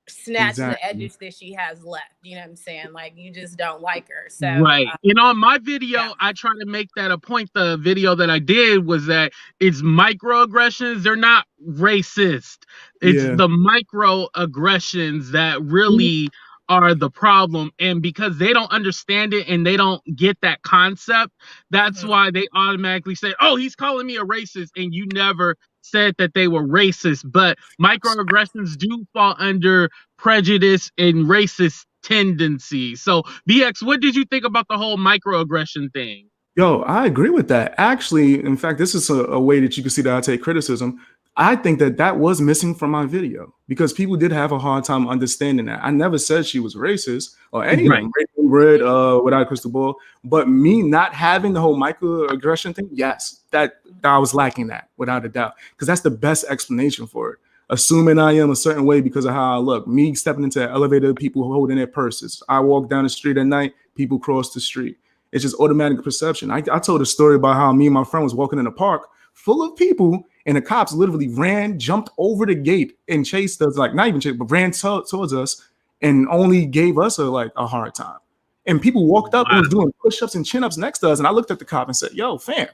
snatch the edges that she has left. You know what I'm saying? Like, you just don't like her. So right. And on my video, I try to make that a point. The video that I did was that it's microaggressions. They're not racist. It's the microaggressions that really are the problem. And because they don't understand it and they don't get that concept, that's why they automatically say, oh, he's calling me a racist. And you never said that they were racist. But microaggressions do fall under prejudice and racist tendencies. So BX, what did you think about the whole microaggression thing? Yo, I agree with that. Actually, in fact, this is a way that you can see that I take criticism. I think that was missing from my video because people did have a hard time understanding that. I never said she was racist or any of them, red, without a crystal ball. But me not having the whole microaggression thing, yes, that I was lacking that without a doubt, because that's the best explanation for it. Assuming I am a certain way because of how I look, me stepping into an elevator, people holding their purses. I walk down the street at night, people cross the street. It's just automatic perception. I told a story about how me and my friend was walking in a park full of people, and the cops literally jumped over the gate and chased us, like not even chased, but ran towards us and only gave us a hard time. And people walked up and was doing push-ups and chin-ups next to us. And I looked at the cop and said, yo, fam,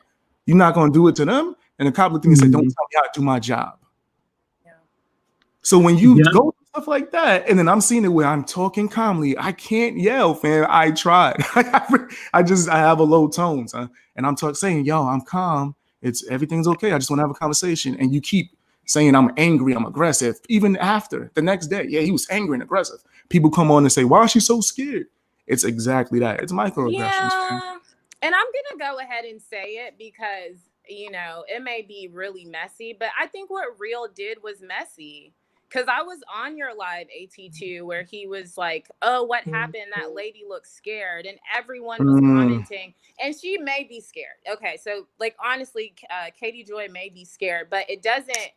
you're not going to do it to them? And the cop looked at me and said, don't tell me how to do my job. Yeah. So when you go through stuff like that, and then I'm seeing it where I'm talking calmly, I can't yell, fam. I tried. I have a low tone. And I'm saying, yo, I'm calm. Everything's okay. I just want to have a conversation. And you keep saying I'm angry, I'm aggressive. Even after the next day, yeah, he was angry and aggressive. People come on and say, why is she so scared? It's exactly that. It's microaggressions. Yeah. And I'm going to go ahead and say it because, you know, it may be really messy, but I think what Real did was messy. Because I was on your live AT2 where he was like, oh, what happened? That lady looks scared. And everyone was commenting. And she may be scared. Okay, so like, honestly, Katiejoy may be scared. But it doesn't,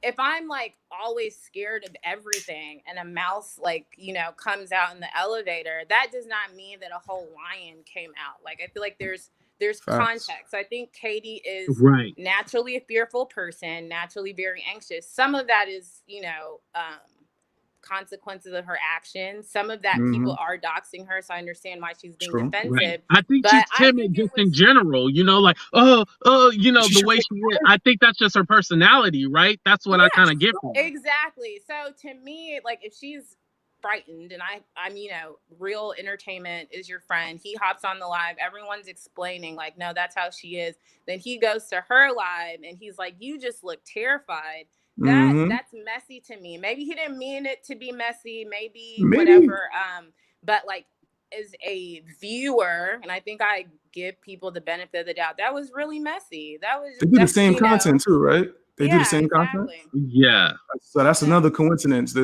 if I'm like always scared of everything and a mouse like, you know, comes out in the elevator, that does not mean that a whole lion came out. Like, I feel like there's context. I think Katie is naturally a fearful person, naturally very anxious. Some of that is, you know, consequences of her actions. Some of that people are doxing her, so I understand why she's being defensive. Right. I think she's timid just in general, you know, like, you know, the way she is. I think that's just her personality, right? That's what I kind of get from her. Exactly. So to me, like, if she's frightened and I'm, you know, Real Entertainment is your friend, he hops on the live, everyone's explaining like, no, that's how she is. Then he goes to her live and he's like, you just look terrified. That's messy to me. Maybe he didn't mean it to be messy, maybe whatever. But like, as a viewer, and I think I give people the benefit of the doubt, that was really messy. They do the same content too, right? They do the same content. Yeah. So that's another coincidence.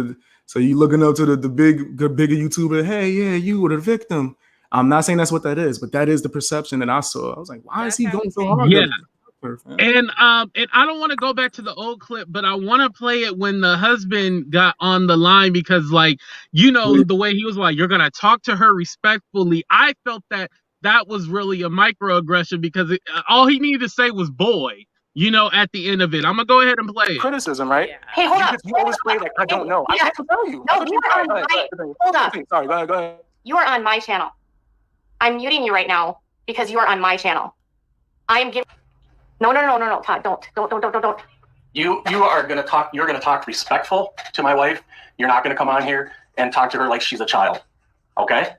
So you looking up to the bigger YouTuber, hey, yeah, you were the victim. I'm not saying that's what that is, but that is the perception that I saw. I was like, why is he going so hard? Yeah. And I don't want to go back to the old clip, but I want to play it when the husband got on the line because, like, you know, the way he was like, you're gonna talk to her respectfully. I felt that was really a microaggression because all he needed to say was boy. You know, at the end of it, I'm gonna go ahead and play it. Criticism, right? Yeah. Hey, hold up. You always play like I don't know. I can't tell you. No, you are on my. Hold up. Sorry, go ahead. You are on my channel. I'm muting you right now because you are on my channel. I am giving. No, Todd, don't. You are gonna talk. You're gonna talk respectful to my wife. You're not gonna come on here and talk to her like she's a child. Okay?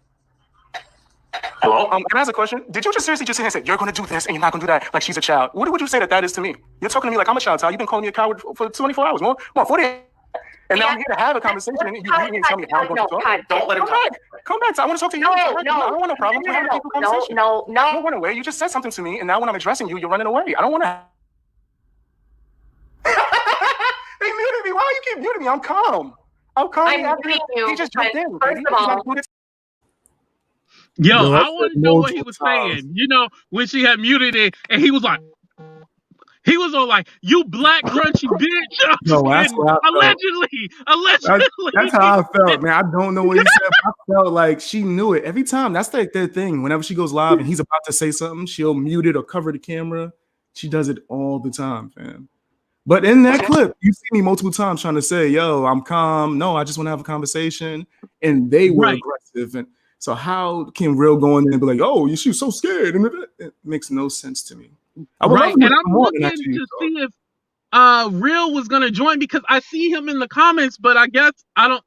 Hello? Can I ask a question? Did you just seriously just sit here and say, you're going to do this and you're not going to do that like she's a child? What would you say that is to me? You're talking to me like I'm a child. You've been calling me a coward for 24 hours, more 48. And now I'm here to have a conversation. And you tell me how I'm going to talk. Don't let him talk. Come back. I want to talk to you. I don't want no problem. We're having a people conversation. No. Don't run away. You just said something to me, and now when I'm addressing you, you're running away. I don't want to. They muted me. Why do you keep muting me? I'm calm. I'm muting you. He just jumped in. First of all, Yo, I want to know what he was saying. You know, when she had muted it, and he was like, he was all like, "You black crunchy bitch." No, that's what I felt. Allegedly. That's how I felt, man. I don't know what he said. I felt like she knew it every time. That's like their thing. Whenever she goes live and he's about to say something, she'll mute it or cover the camera. She does it all the time, fam. But in that clip, you see me multiple times trying to say, "Yo, I'm calm. No, I just want to have a conversation," and they were aggressive. And so how can Real go in there and be like, "Oh, she's so scared"? And it makes no sense to me. And I'm looking to see if Real was gonna join because I see him in the comments, but I guess I don't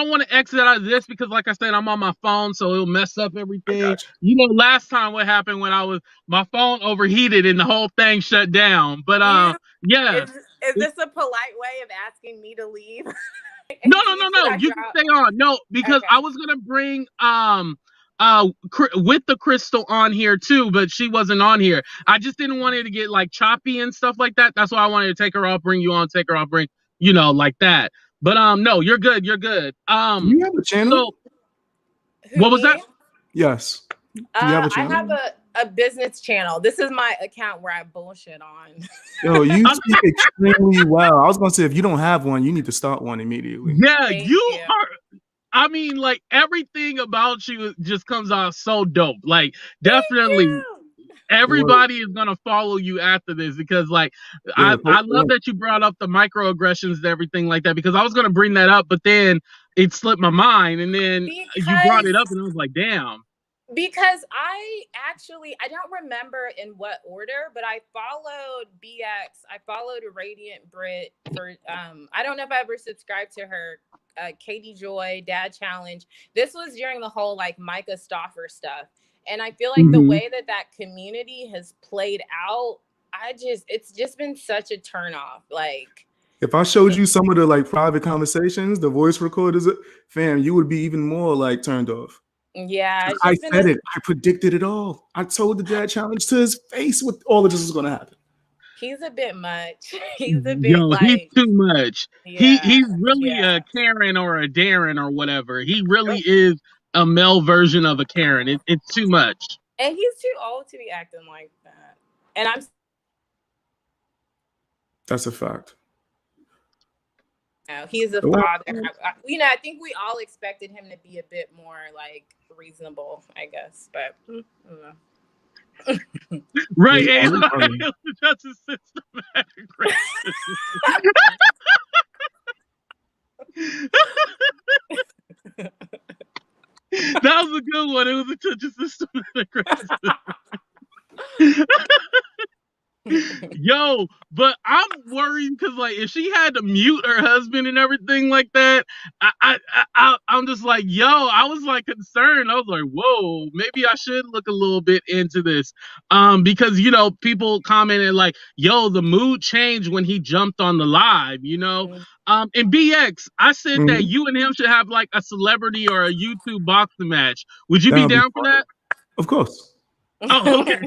want to exit out of this because, like I said, I'm on my phone, so it'll mess up everything. You know, last time what happened when my phone overheated and the whole thing shut down. But yeah. Is this a polite way of asking me to leave? No. You can stay on. No, because I was gonna bring with the crystal on here too, but she wasn't on here. I just didn't want it to get like choppy and stuff like that. That's why I wanted to take her off, bring you on, take her off, bring like that. But no, you're good. You're good. Do you have a channel? So what was that? Yes. Do you have a channel? I have a business channel. This is my account where I bullshit on. Yo, you speak extremely well. I was gonna say if you don't have one, you need to start one immediately. Yeah, you are. I mean, like everything about you just comes out so dope. Like, definitely, everybody is gonna follow you after this because, like, I love that you brought up the microaggressions and everything like that because I was gonna bring that up, but then it slipped my mind, and then you brought it up, and I was like, damn. Because I don't remember in what order, but I followed BX. I followed Radiant Brit for I don't know if I ever subscribed to her Katiejoy Dad Challenge. This was during the whole like Micah Stauffer stuff. And I feel like the way that community has played out, it's just been such a turnoff. Like if I showed you some of the like private conversations, the voice recorders, fam, you would be even more like turned off. Yeah, I said it. I predicted it all. I told the Dad Challenge to his face what all of this was going to happen. He's a bit much. He's a bit he's too much. Yeah, he's really a Karen or a Darren or whatever. He really is a male version of a Karen. It's too much. And he's too old to be acting like that. And that's a fact. He's a father. I think we all expected him to be a bit more like reasonable, I guess. But right, that's a systematic racism. That was a good one. It was a touch of systematic racism. Yo, but I'm worried because like if she had to mute her husband and everything like that, I'm just like, yo, I was like concerned. I was like, whoa, maybe I should look a little bit into this. Because people commented like, yo, the mood changed when he jumped on the live, in BX, I said that you and him should have like a celebrity or a YouTube boxing match. Would you be down for that? Of course. Oh, okay.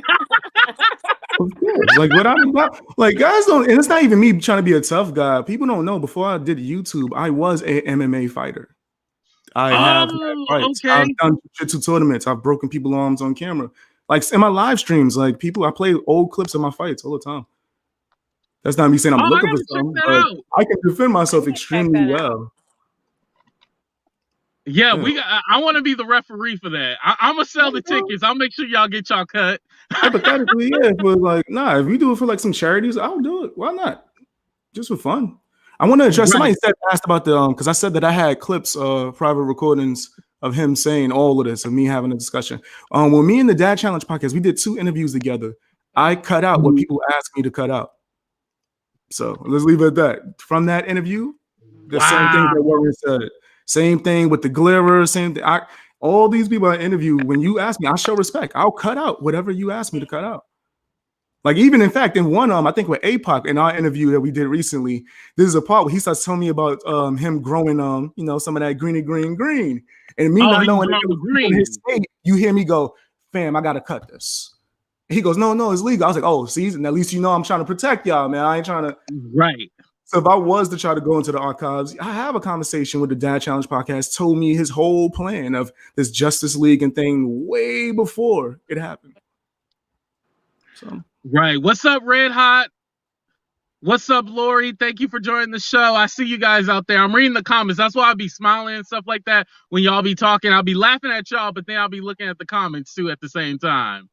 Of course. Like what I'm about, like guys don't, and it's not even me trying to be a tough guy. People don't know. Before I did YouTube, I was a MMA fighter. I have fights. Okay. I've done jiu-jitsu tournaments. I've broken people's arms on camera. Like in my live streams, like I play old clips of my fights all the time. That's not me saying I'm looking for something, but I can defend myself extremely well. Yeah, I want to be the referee for that. I'm gonna sell the tickets. I'll make sure y'all get y'all cut. Hypothetically, yeah, but like, nah, if we do it for like some charities, I'll do it. Why not? Just for fun. I want to address. Somebody asked about the because I said that I had clips, private recordings of him saying all of this, of me having a discussion. When me and the Dad Challenge podcast, we did 2 interviews together. I cut out what people asked me to cut out. So let's leave it at that. From that interview, the same thing that Warren said. Same thing with the glitter, same thing. All these people I interview, when you ask me, I show respect. I'll cut out whatever you ask me to cut out. Like even in fact, in one, I think with APOC in our interview that we did recently, this is a part where he starts telling me about him growing some of that green. And me not knowing in his state, you hear me go, fam, I gotta cut this. He goes, no, it's legal. I was like, oh, see, and at least I'm trying to protect y'all, man. I ain't trying to So if I was to try to go into the archives, I have a conversation with the Dad Challenge podcast, told me his whole plan of this Justice League and thing way before it happened. So What's up, Red Hot? What's up, Lori? Thank you for joining the show. I see you guys out there. I'm reading the comments. That's why I'll be smiling and stuff like that when y'all be talking. I'll be laughing at y'all, but then I'll be looking at the comments too at the same time.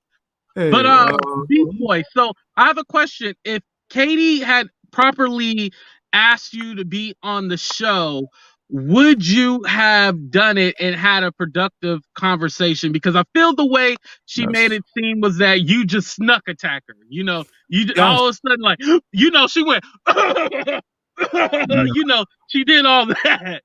Hey, but B-Boy, so I have a question. If Katie had properly asked you to be on the show, would you have done it and had a productive conversation? Because I feel the way she made it seem was that you just snuck attack her. All of a sudden, like, she went, she did all that,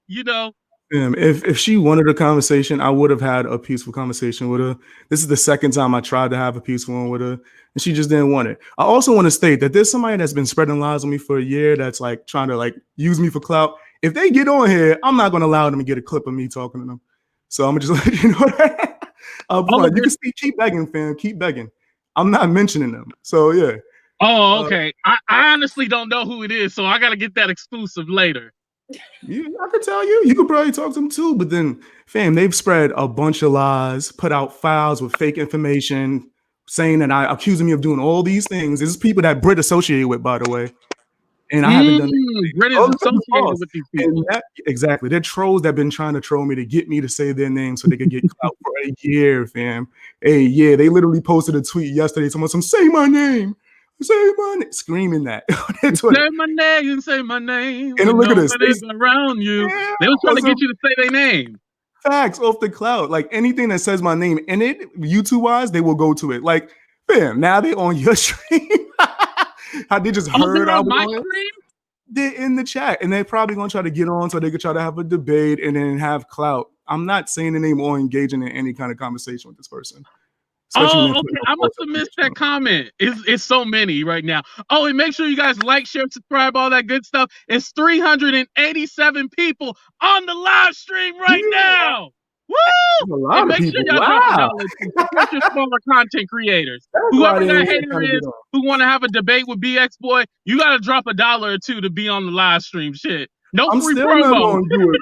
If she wanted a conversation, I would have had a peaceful conversation with her. This is the second time I tried to have a peaceful one with her, and she just didn't want it. I also want to state that there's somebody that's been spreading lies on me for a year that's like trying to like use me for clout. If they get on here, I'm not going to allow them to get a clip of me talking to them. So I'm just let you know that. You can keep begging, fam. Keep begging. I'm not mentioning them. So yeah. Oh, okay. I honestly don't know who it is, so I gotta get that exclusive later. I could tell you. You could probably talk to them too, but then, fam, they've spread a bunch of lies, put out files with fake information, saying that accusing me of doing all these things. This is people that Brit associated with, by the way. And I haven't done anything. Brit is associated with these people. Exactly. They're trolls that have been trying to troll me to get me to say their name so they could get clout for a year, fam. They literally posted a tweet yesterday. Someone say my name. Say my name. Screaming that. Say my name, say my name. And look at this. Around you. They were trying to get you to say their name. Facts off the clout. Like anything that says my name in it, YouTube-wise, they will go to it. Like, fam, now they on your stream. How they just heard on my stream? They're in the chat, and they're probably gonna try to get on so they could try to have a debate and then have clout. I'm not saying the name or engaging in any kind of conversation with this person. Okay. I must have missed that comment. It's so many right now. Oh, and make sure you guys like, share, subscribe, all that good stuff. It's 387 people on the live stream right now. Woo! And make sure y'all drop $1 to smaller content creators. Whoever that hater is who want to have a debate with BXBOY, you got to drop $1 or $2 to be on the live stream. Shit. No free promo. Not gonna do it.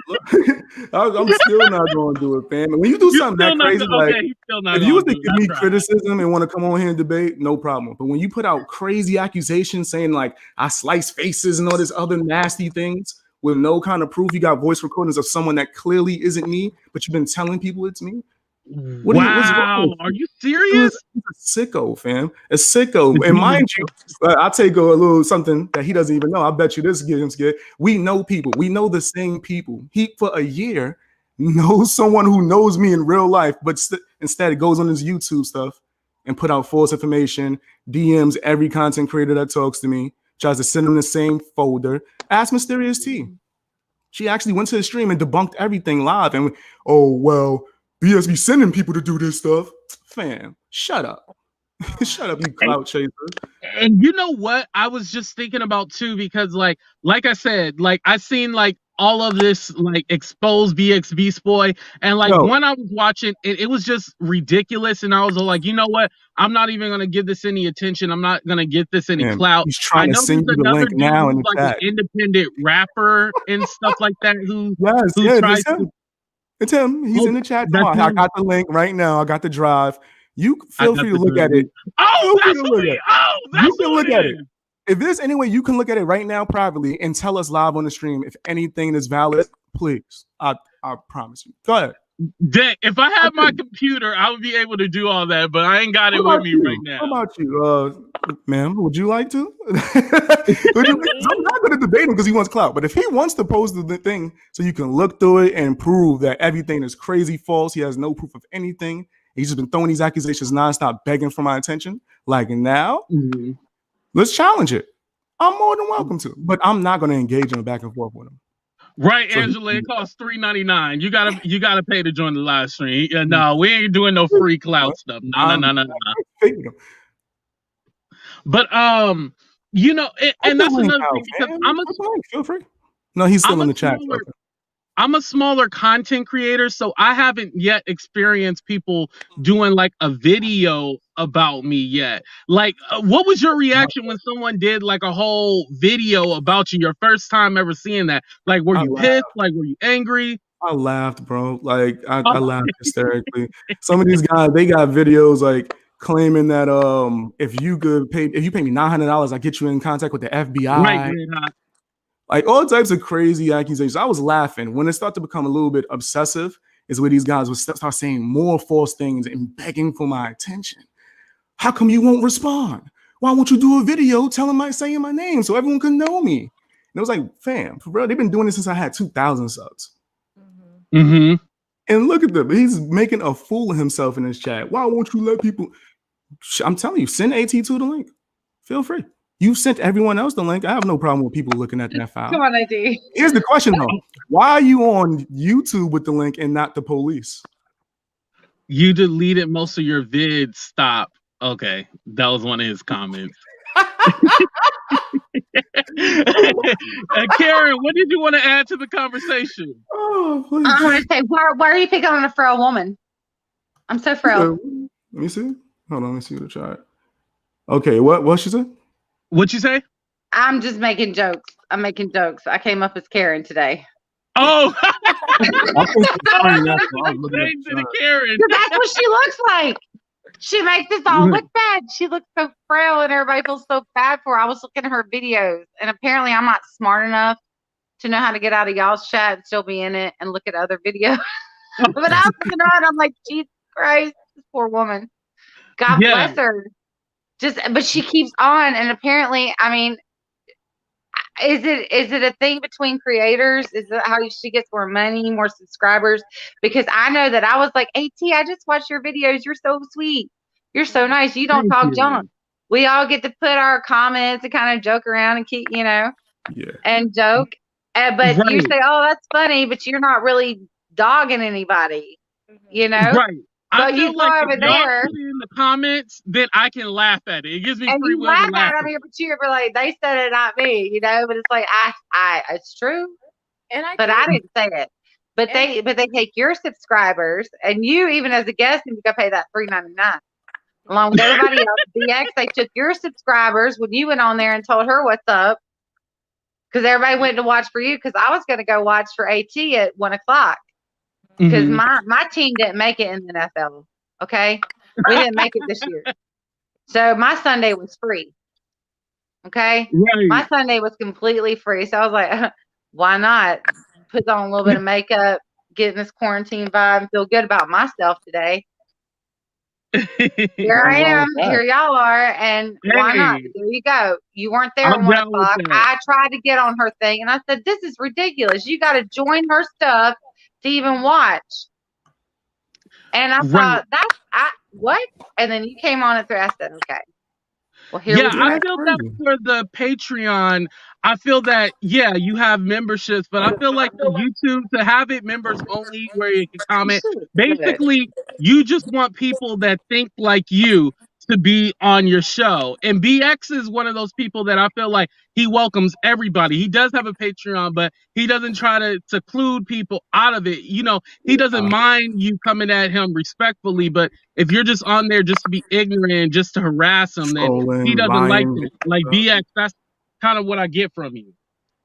I'm still not going to do it, fam. And when you do something that crazy, if you was to give me criticism and want to come on here and debate, no problem. But when you put out crazy accusations saying like I slice faces and all this other nasty things with no kind of proof, you got voice recordings of someone that clearly isn't me, but you've been telling people it's me. Wow, are you serious? It's a sicko, fam. A sicko. And mind you, I'll take a little something that he doesn't even know. I bet you this gives good. We know people. We know the same people. He, for a year, knows someone who knows me in real life, but instead it goes on his YouTube stuff and put out false information, DMs every content creator that talks to me, tries to send them the same folder. Ask Mysterious T. She actually went to the stream and debunked everything live. And BS be sending people to do this stuff. Fam, shut up. Shut up, you clout chaser. And you know what? I was just thinking about too, because like I said, like I seen like all of this like expose BXBEASTBOY, and like when I was watching it, it was just ridiculous. And I was like, you know what? I'm not even gonna give this any attention. I'm not gonna get this any clout. He's trying to send you the link now in the chat. An independent rapper and stuff like that. It's him. He's in the chat. I got the link right now. I got the drive. You feel free to look at it. You can look at it. If there's any way you can look at it right now privately and tell us live on the stream if anything is valid, please. I promise you. Go ahead. Dang, if I had my computer, I would be able to do all that, but I ain't got it with me right now. How about you, ma'am? Would you like to? I'm not going to debate him because he wants clout, but if he wants to post the thing so you can look through it and prove that everything is crazy false, he has no proof of anything. He's just been throwing these accusations nonstop, begging for my attention. Like now, let's challenge it. I'm more than welcome to, but I'm not going to engage in a back and forth with him. Right, so Angela, it costs $3.99. You gotta pay to join the live stream. No, we ain't doing no free clout stuff. No. But you know, and that's another thing because feel free. No, he's still in the chat. I'm a smaller content creator, so I haven't yet experienced people doing like a video about me yet. Like, what was your reaction when someone did like a whole video about you? Your first time ever seeing that? Like, were you pissed? Like, were you angry? I laughed, bro. Like, I laughed hysterically. Some of these guys, they got videos like claiming that if you pay me $900, I get you in contact with the FBI. Right. Like all types of crazy accusations. I was laughing. When it started to become a little bit obsessive is where these guys would start saying more false things and begging for my attention. How come you won't respond? Why won't you do a video saying my name so everyone can know me? And it was like, fam, for real, they've been doing this since I had 2,000 subs. And look at them. He's making a fool of himself in his chat. Why won't you let people? I'm telling you, send AT2 the link. Feel free. You sent everyone else the link. I have no problem with people looking at that file. Come on, AD. Here's the question, though. Why are you on YouTube with the link and not the police? You deleted most of your vids. Stop. Okay. That was one of his comments. Karen, what did you want to add to the conversation? I want to say, why are you picking on her for a woman? I'm so frail. Let me see. Hold on, let me see the chat. Okay, what she said? What'd you say? I'm just making jokes. I'm making jokes. I came up as Karen today. Oh, I think it's funny, that's why I was looking at Thanks the to the chat. Karen. That's what she looks like. She makes us all look bad. She looks so frail and everybody feels so bad for her. I was looking at her videos and apparently I'm not smart enough to know how to get out of y'all's chat and still be in it and look at other videos. But I was looking on, I'm like, Jesus Christ, this poor woman. God bless her. But she keeps on, and apparently, I mean, is it a thing between creators? Is that how she gets more money, more subscribers? Because I know that I was like, AT, I just watched your videos. You're so sweet. You're so nice. You don't talk junk. We all get to put our comments and kind of joke around and keep, and joke. But you say, oh, that's funny, but you're not really dogging anybody, Right. But I you feel like go over if y'all there put it in the comments, then I can laugh at it. It gives me and free you will laugh to laugh at them, but you're like, they said it, not me, But it's like, it's true, And I didn't say it. But they take your subscribers, and you even as a guest, and you go pay that $3.99 along with everybody else. BX, they took your subscribers when you went on there and told her what's up, because everybody went to watch for you. Because I was going to go watch for AT at 1:00. Because my team didn't make it in the NFL. Okay, we didn't make it this year, so my Sunday was free. Okay, my Sunday was completely free. So I was like, why not put on a little bit of makeup, get in this quarantine vibe, and feel good about myself today. Here I am. Here y'all are, and why not? There you go. You weren't there at 1:00. I tried to get on her thing, and I said, "This is ridiculous. You got to join her stuff to even watch." And I thought, what? And then you came on it through. I said, okay. Well, here we go. I feel that for the Patreon, I feel that, you have memberships, but I feel like for YouTube to have it members only where you can comment, basically, you just want people that think like you to be on your show. And BX is one of those people that I feel like he welcomes everybody. He does have a Patreon, but he doesn't try to seclude people out of it. He doesn't mind you coming at him respectfully, but if you're just on there just to be ignorant, just to harass him, then he doesn't like it. Like BX, that's kind of what I get from you.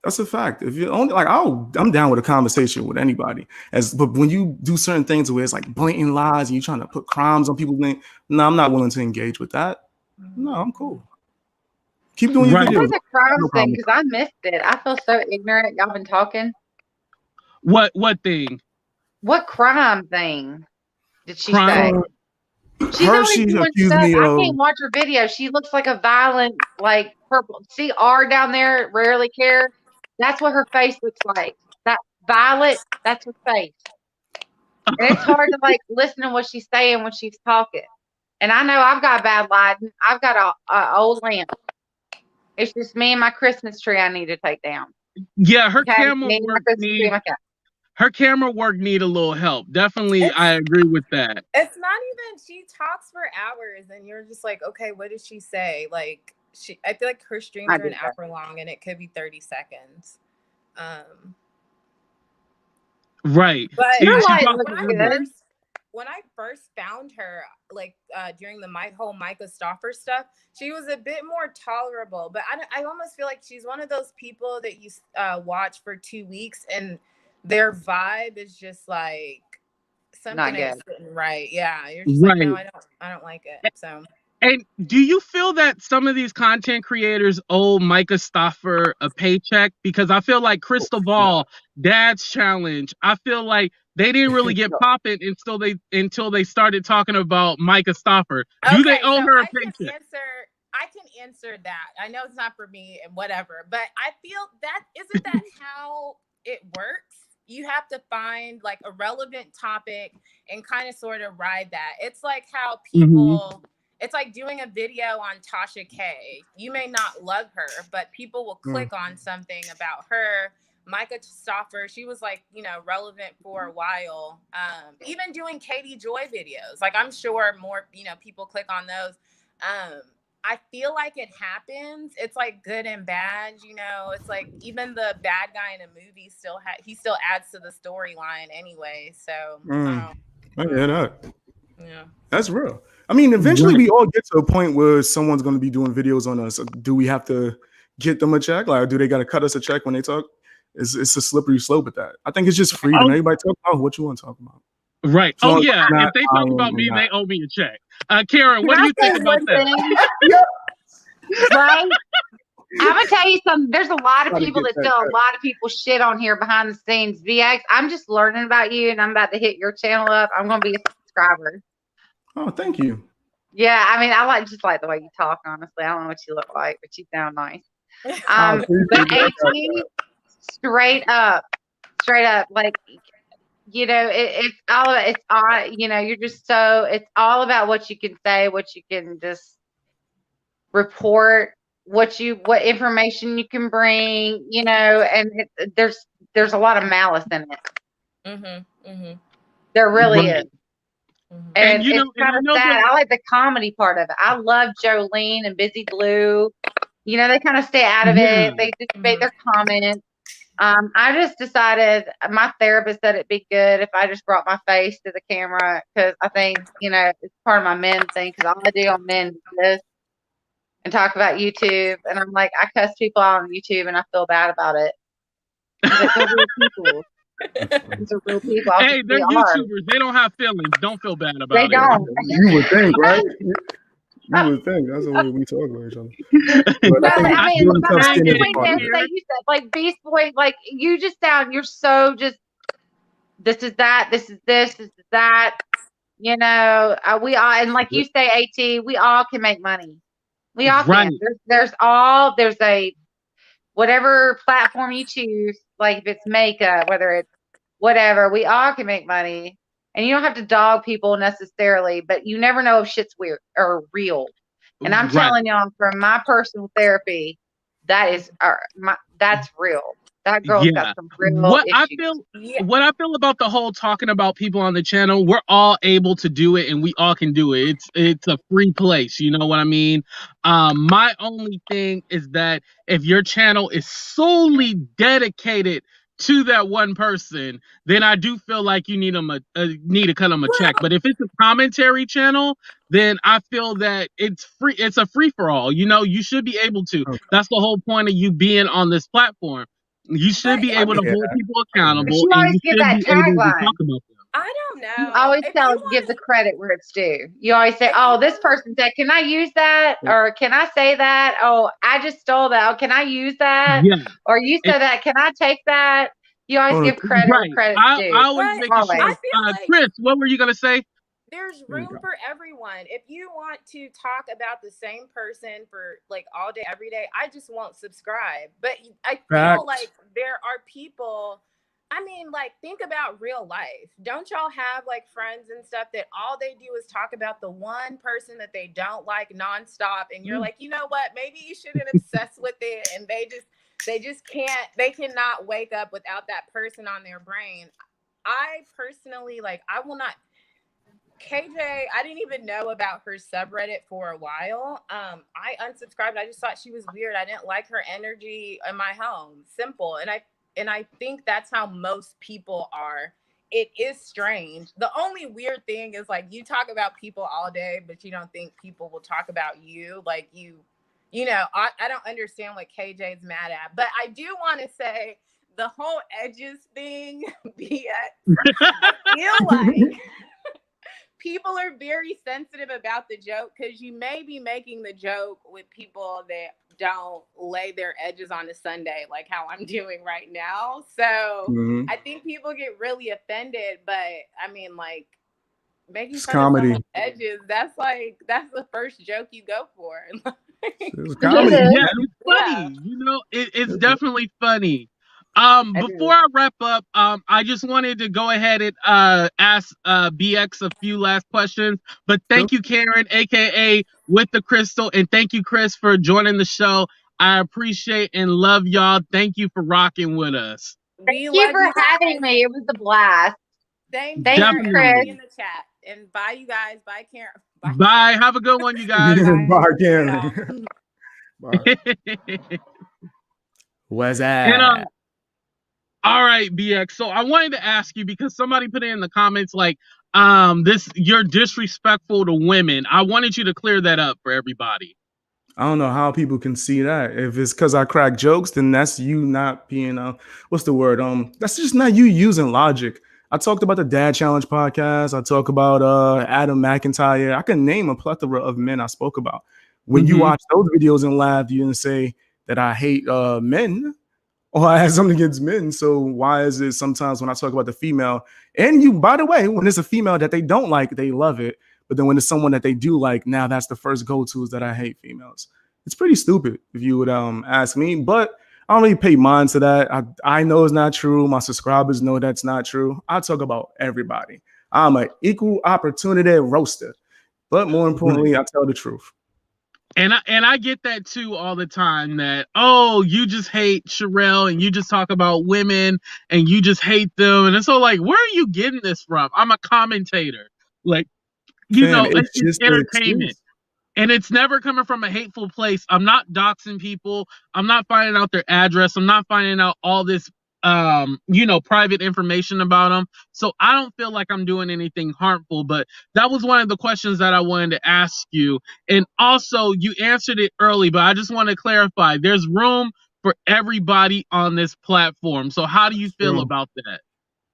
That's a fact. If you're only I'm down with a conversation with anybody. But when you do certain things where it's like blatant lies and you're trying to put crimes on people, no, I'm not willing to engage with that. No, I'm cool. Keep doing your videos. What's the crime thing? Because I missed it. I feel so ignorant. Y'all been talking. What thing? What crime thing did she say? She accused me of. I can't watch her video. She looks like a violent, like purple. See R down there, rarely care. That's what her face looks like. That violet, that's her face. And it's hard to listen to what she's saying when she's talking. And I know I've got bad lighting. I've got a old lamp. It's just me and my Christmas tree I need to take down. Yeah, her camera work need a little help. Definitely, I agree with that. It's not even, she talks for hours and you're just like, okay, what did she say? Like, I feel like her streams are an hour long and it could be 30 seconds. Right. But when I first found her, during the whole Micah Stauffer stuff, she was a bit more tolerable. But I almost feel like she's one of those people that you watch for 2 weeks and their vibe is just like something ain't sitting right. Yeah, you're just like, no, I don't like it. So. And do you feel that some of these content creators owe Micah Stauffer a paycheck? Because I feel like Crystal Ball, Dad's Challenge, I feel like they didn't really get popping until they started talking about Micah Stauffer. Do they owe her a paycheck? I can answer that. I know it's not for me and whatever, but I feel that isn't that how it works? You have to find a relevant topic and kind of sort of ride that. It's like how people. It's like doing a video on Tasha K. You may not love her, but people will click on something about her. Micah Stauffer, she was relevant for a while. Even doing Katiejoy videos. I'm sure more, people click on those. I feel like it happens. It's good and bad, It's even the bad guy in a movie he still adds to the storyline anyway. So I get that. Yeah. That's real. I mean, eventually we all get to a point where someone's going to be doing videos on us. Do we have to get them a check? Like, do they got to cut us a check when they talk? It's a slippery slope with that. I think it's just freedom. Everybody talk about what you want to talk about. Right. So If they talk about me, they owe me a check. Karen, what Can do I you think say about one that? thing? Right? I'm gonna tell you something. There's a lot of people that tell a lot of people shit on here behind the scenes. VX, I'm just learning about you, and I'm about to hit your channel up. I'm gonna be a subscriber. Oh, thank you. Yeah, I mean, I just like the way you talk. Honestly, I don't know what you look like, but you sound nice. But AT, straight up, like, you know, it's all, you know, you're just so, it's all about what you can say, what you can just report, what information you can bring, you know, and there's a lot of malice in it. There really is. And you know, it's kind of sad. I like the comedy part of it. I love Jolene and Busy Blue. You know, they kind of stay out of it. They just make their comments. I just decided, my therapist said it'd be good if I just brought my face to the camera, because I think, you know, it's part of my men thing, because all I do on men is this and talk about YouTube. And I'm like, I cuss people out on YouTube and I feel bad about it. Like, they're real people. These are real people. Hey, they're YouTubers. They don't have feelings. Don't feel bad about it. They don't. You would think, right? You would think that's the way we talk about each other. But I mean, really tough behind skin the is a part of scenes it. that you said, like Beast Boy, like you just sound, you're so just, this is that, this is this, this is that. You know, we all, and like you say, AT, we all can make money. We all can. There's a whatever platform you choose, like if it's makeup, whether it's whatever, we all can make money. And you don't have to dog people necessarily, but you never know if shit's weird or real. And I'm telling y'all, from my personal therapy, that's real. That girl's got some real issues. What I feel about the whole talking about people on the channel, we're all able to do it and we all can do it. It's a free place, you know what I mean? My only thing is that if your channel is solely dedicated to that one person, then I do feel like you need to cut them a check. But if it's a commentary channel, then I feel that it's free. It's a free for all. You know, you should be able to. Okay. That's the whole point of you being on this platform. You should be able to hold people accountable. You always give that tagline. I don't know. You always give the credit where it's due. You always say, "Oh, this person said, can I use that? Or can I say that? Oh, I just stole that. Oh, can I use that? Yeah. Or you said that. Can I take that?" You always give credit where credit's due. I always make sure. Chris, what were you gonna say? There's room for everyone. If you want to talk about the same person for like all day, every day, I just won't subscribe. But I feel like there are people, I mean, like, think about real life. Don't y'all have like friends and stuff that all they do is talk about the one person that they don't like nonstop? And you're like, you know what? Maybe you shouldn't obsess with it. And they cannot wake up without that person on their brain. I personally, like, I will not. KJ, I didn't even know about her subreddit for a while. I unsubscribed. I just thought she was weird. I didn't like her energy in my home. Simple. And I think that's how most people are. It is strange. The only weird thing is, like, you talk about people all day, but you don't think people will talk about you. Like, you know, I don't understand what KJ's mad at. But I do want to say the whole edges thing, I feel like people are very sensitive about the joke, because you may be making the joke with people that don't lay their edges on a Sunday, like how I'm doing right now. So I think people get really offended, but I mean, like, making fun of someone's edges, that's the first joke you go for. It's comedy. It's funny. You know, it's definitely funny. Before I wrap up, I just wanted to go ahead and ask BX a few last questions. But thank you, Karen, aka With the Crystal, and thank you, Chris, for joining the show. I appreciate and love y'all. Thank you for rocking with us. Thank you for having me. It was a blast. Thank you, Chris. In the chat. And bye, you guys. Bye, Karen. Bye. Have a good one, you guys. Bye, Karen. Bye. What's that? All right, BX. So I wanted to ask you, because somebody put it in the comments, like, you're disrespectful to women. I wanted you to clear that up for everybody. I don't know how people can see that. If it's because I crack jokes, then that's you not being what's the word? That's just not you using logic. I talked about the Dad Challenge podcast. I talk about Adam McIntyre. I can name a plethora of men I spoke about. When you watch those videos and laugh, you didn't say that I hate men or I have something against men. So why is it sometimes when I talk about the female, and you, by the way, when it's a female that they don't like, they love it. But then when it's someone that they do like, now that's the first go-to is that I hate females. It's pretty stupid if you would ask me, but I don't really pay mind to that. I know it's not true. My subscribers know that's not true. I talk about everybody. I'm an equal opportunity roaster, but more importantly, I tell the truth. And I get that too all the time, that, oh, you just hate Sherelle and you just talk about women and you just hate them. And it's so like, where are you getting this from? I'm a commentator. Like, it's just entertainment. And it's never coming from a hateful place. I'm not doxing people. I'm not finding out their address. I'm not finding out all this, private information about them. So I don't feel like I'm doing anything harmful. But that was one of the questions that I wanted to ask you. And also, you answered it early, but I just want to clarify. There's room for everybody on this platform. So how do you feel about that?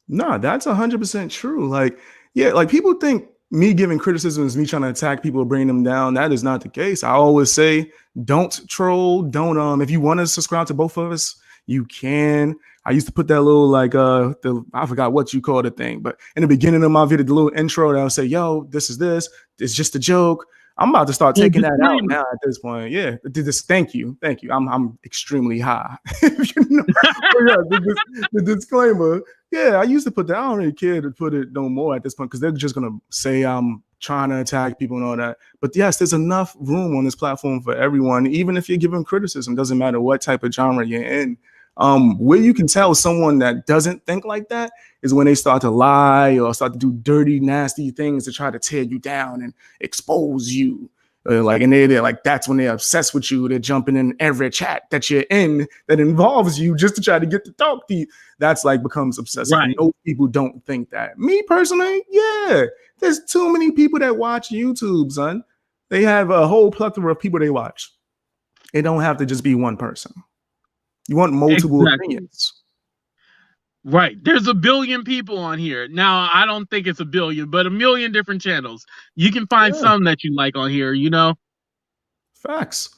No, that's 100% true. Like, yeah, like people think me giving criticism is me trying to attack people, bring them down. That is not the case. I always say, don't troll. Don't if you want to subscribe to both of us, you can. I used to put that little I forgot what you call the thing, but in the beginning of my video, the little intro that I would say, yo, this is this. It's just a joke. I'm about to start taking that out now at this point. Yeah, thank you. I'm extremely high. The disclaimer. Yeah, I used to put that. I don't really care to put it no more at this point because they're just gonna say I'm trying to attack people and all that. But yes, there's enough room on this platform for everyone. Even if you're giving criticism, doesn't matter what type of genre you're in. Where you can tell someone that doesn't think like that is when they start to lie or start to do dirty, nasty things to try to tear you down and expose you. And they're like, that's when they're obsessed with you. They're jumping in every chat that you're in that involves you just to try to get to talk to you. That's like becomes obsessive. Right. Most people don't think that. Me personally, yeah, there's too many people that watch YouTube, son. They have a whole plethora of people they watch. It don't have to just be one person. You want multiple opinions. Right. There's a billion people on here. Now, I don't think it's a billion, but a million different channels. You can find some that you like on here, Facts.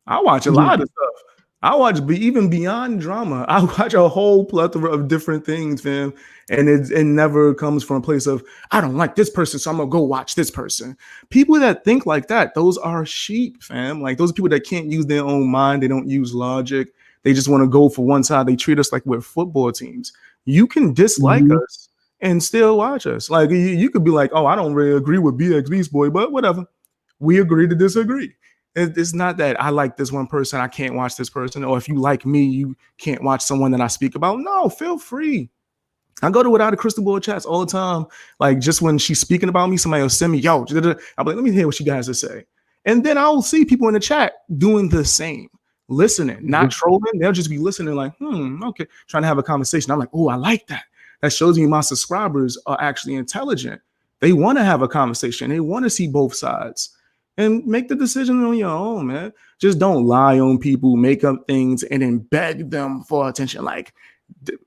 I watch a lot of stuff. I watch even beyond drama. I watch a whole plethora of different things, fam. And it never comes from a place of, I don't like this person, so I'm going to go watch this person. People that think like that, those are sheep, fam. Like those people that can't use their own mind. They don't use logic. They just want to go for one side. They treat us like we're football teams. You can dislike us and still watch us. Like you could be like, oh, I don't really agree with BXBEASTBOY, but whatever. We agree to disagree. It's not that I like this one person, I can't watch this person. Or if you like me, you can't watch someone that I speak about. No, feel free. I go to Withoutacrystalball chats all the time. Like just when she's speaking about me, somebody will send me, yo, I'm like, let me hear what she has to say. And then I'll see people in the chat doing the same. Listening, not trolling. They'll just be listening like, okay, trying to have a conversation. I'm like, oh, I like that. That shows me my subscribers are actually intelligent. They want to have a conversation. They want to see both sides and make the decision on your own, man. Just don't lie on people, make up things, and then beg them for attention. Like,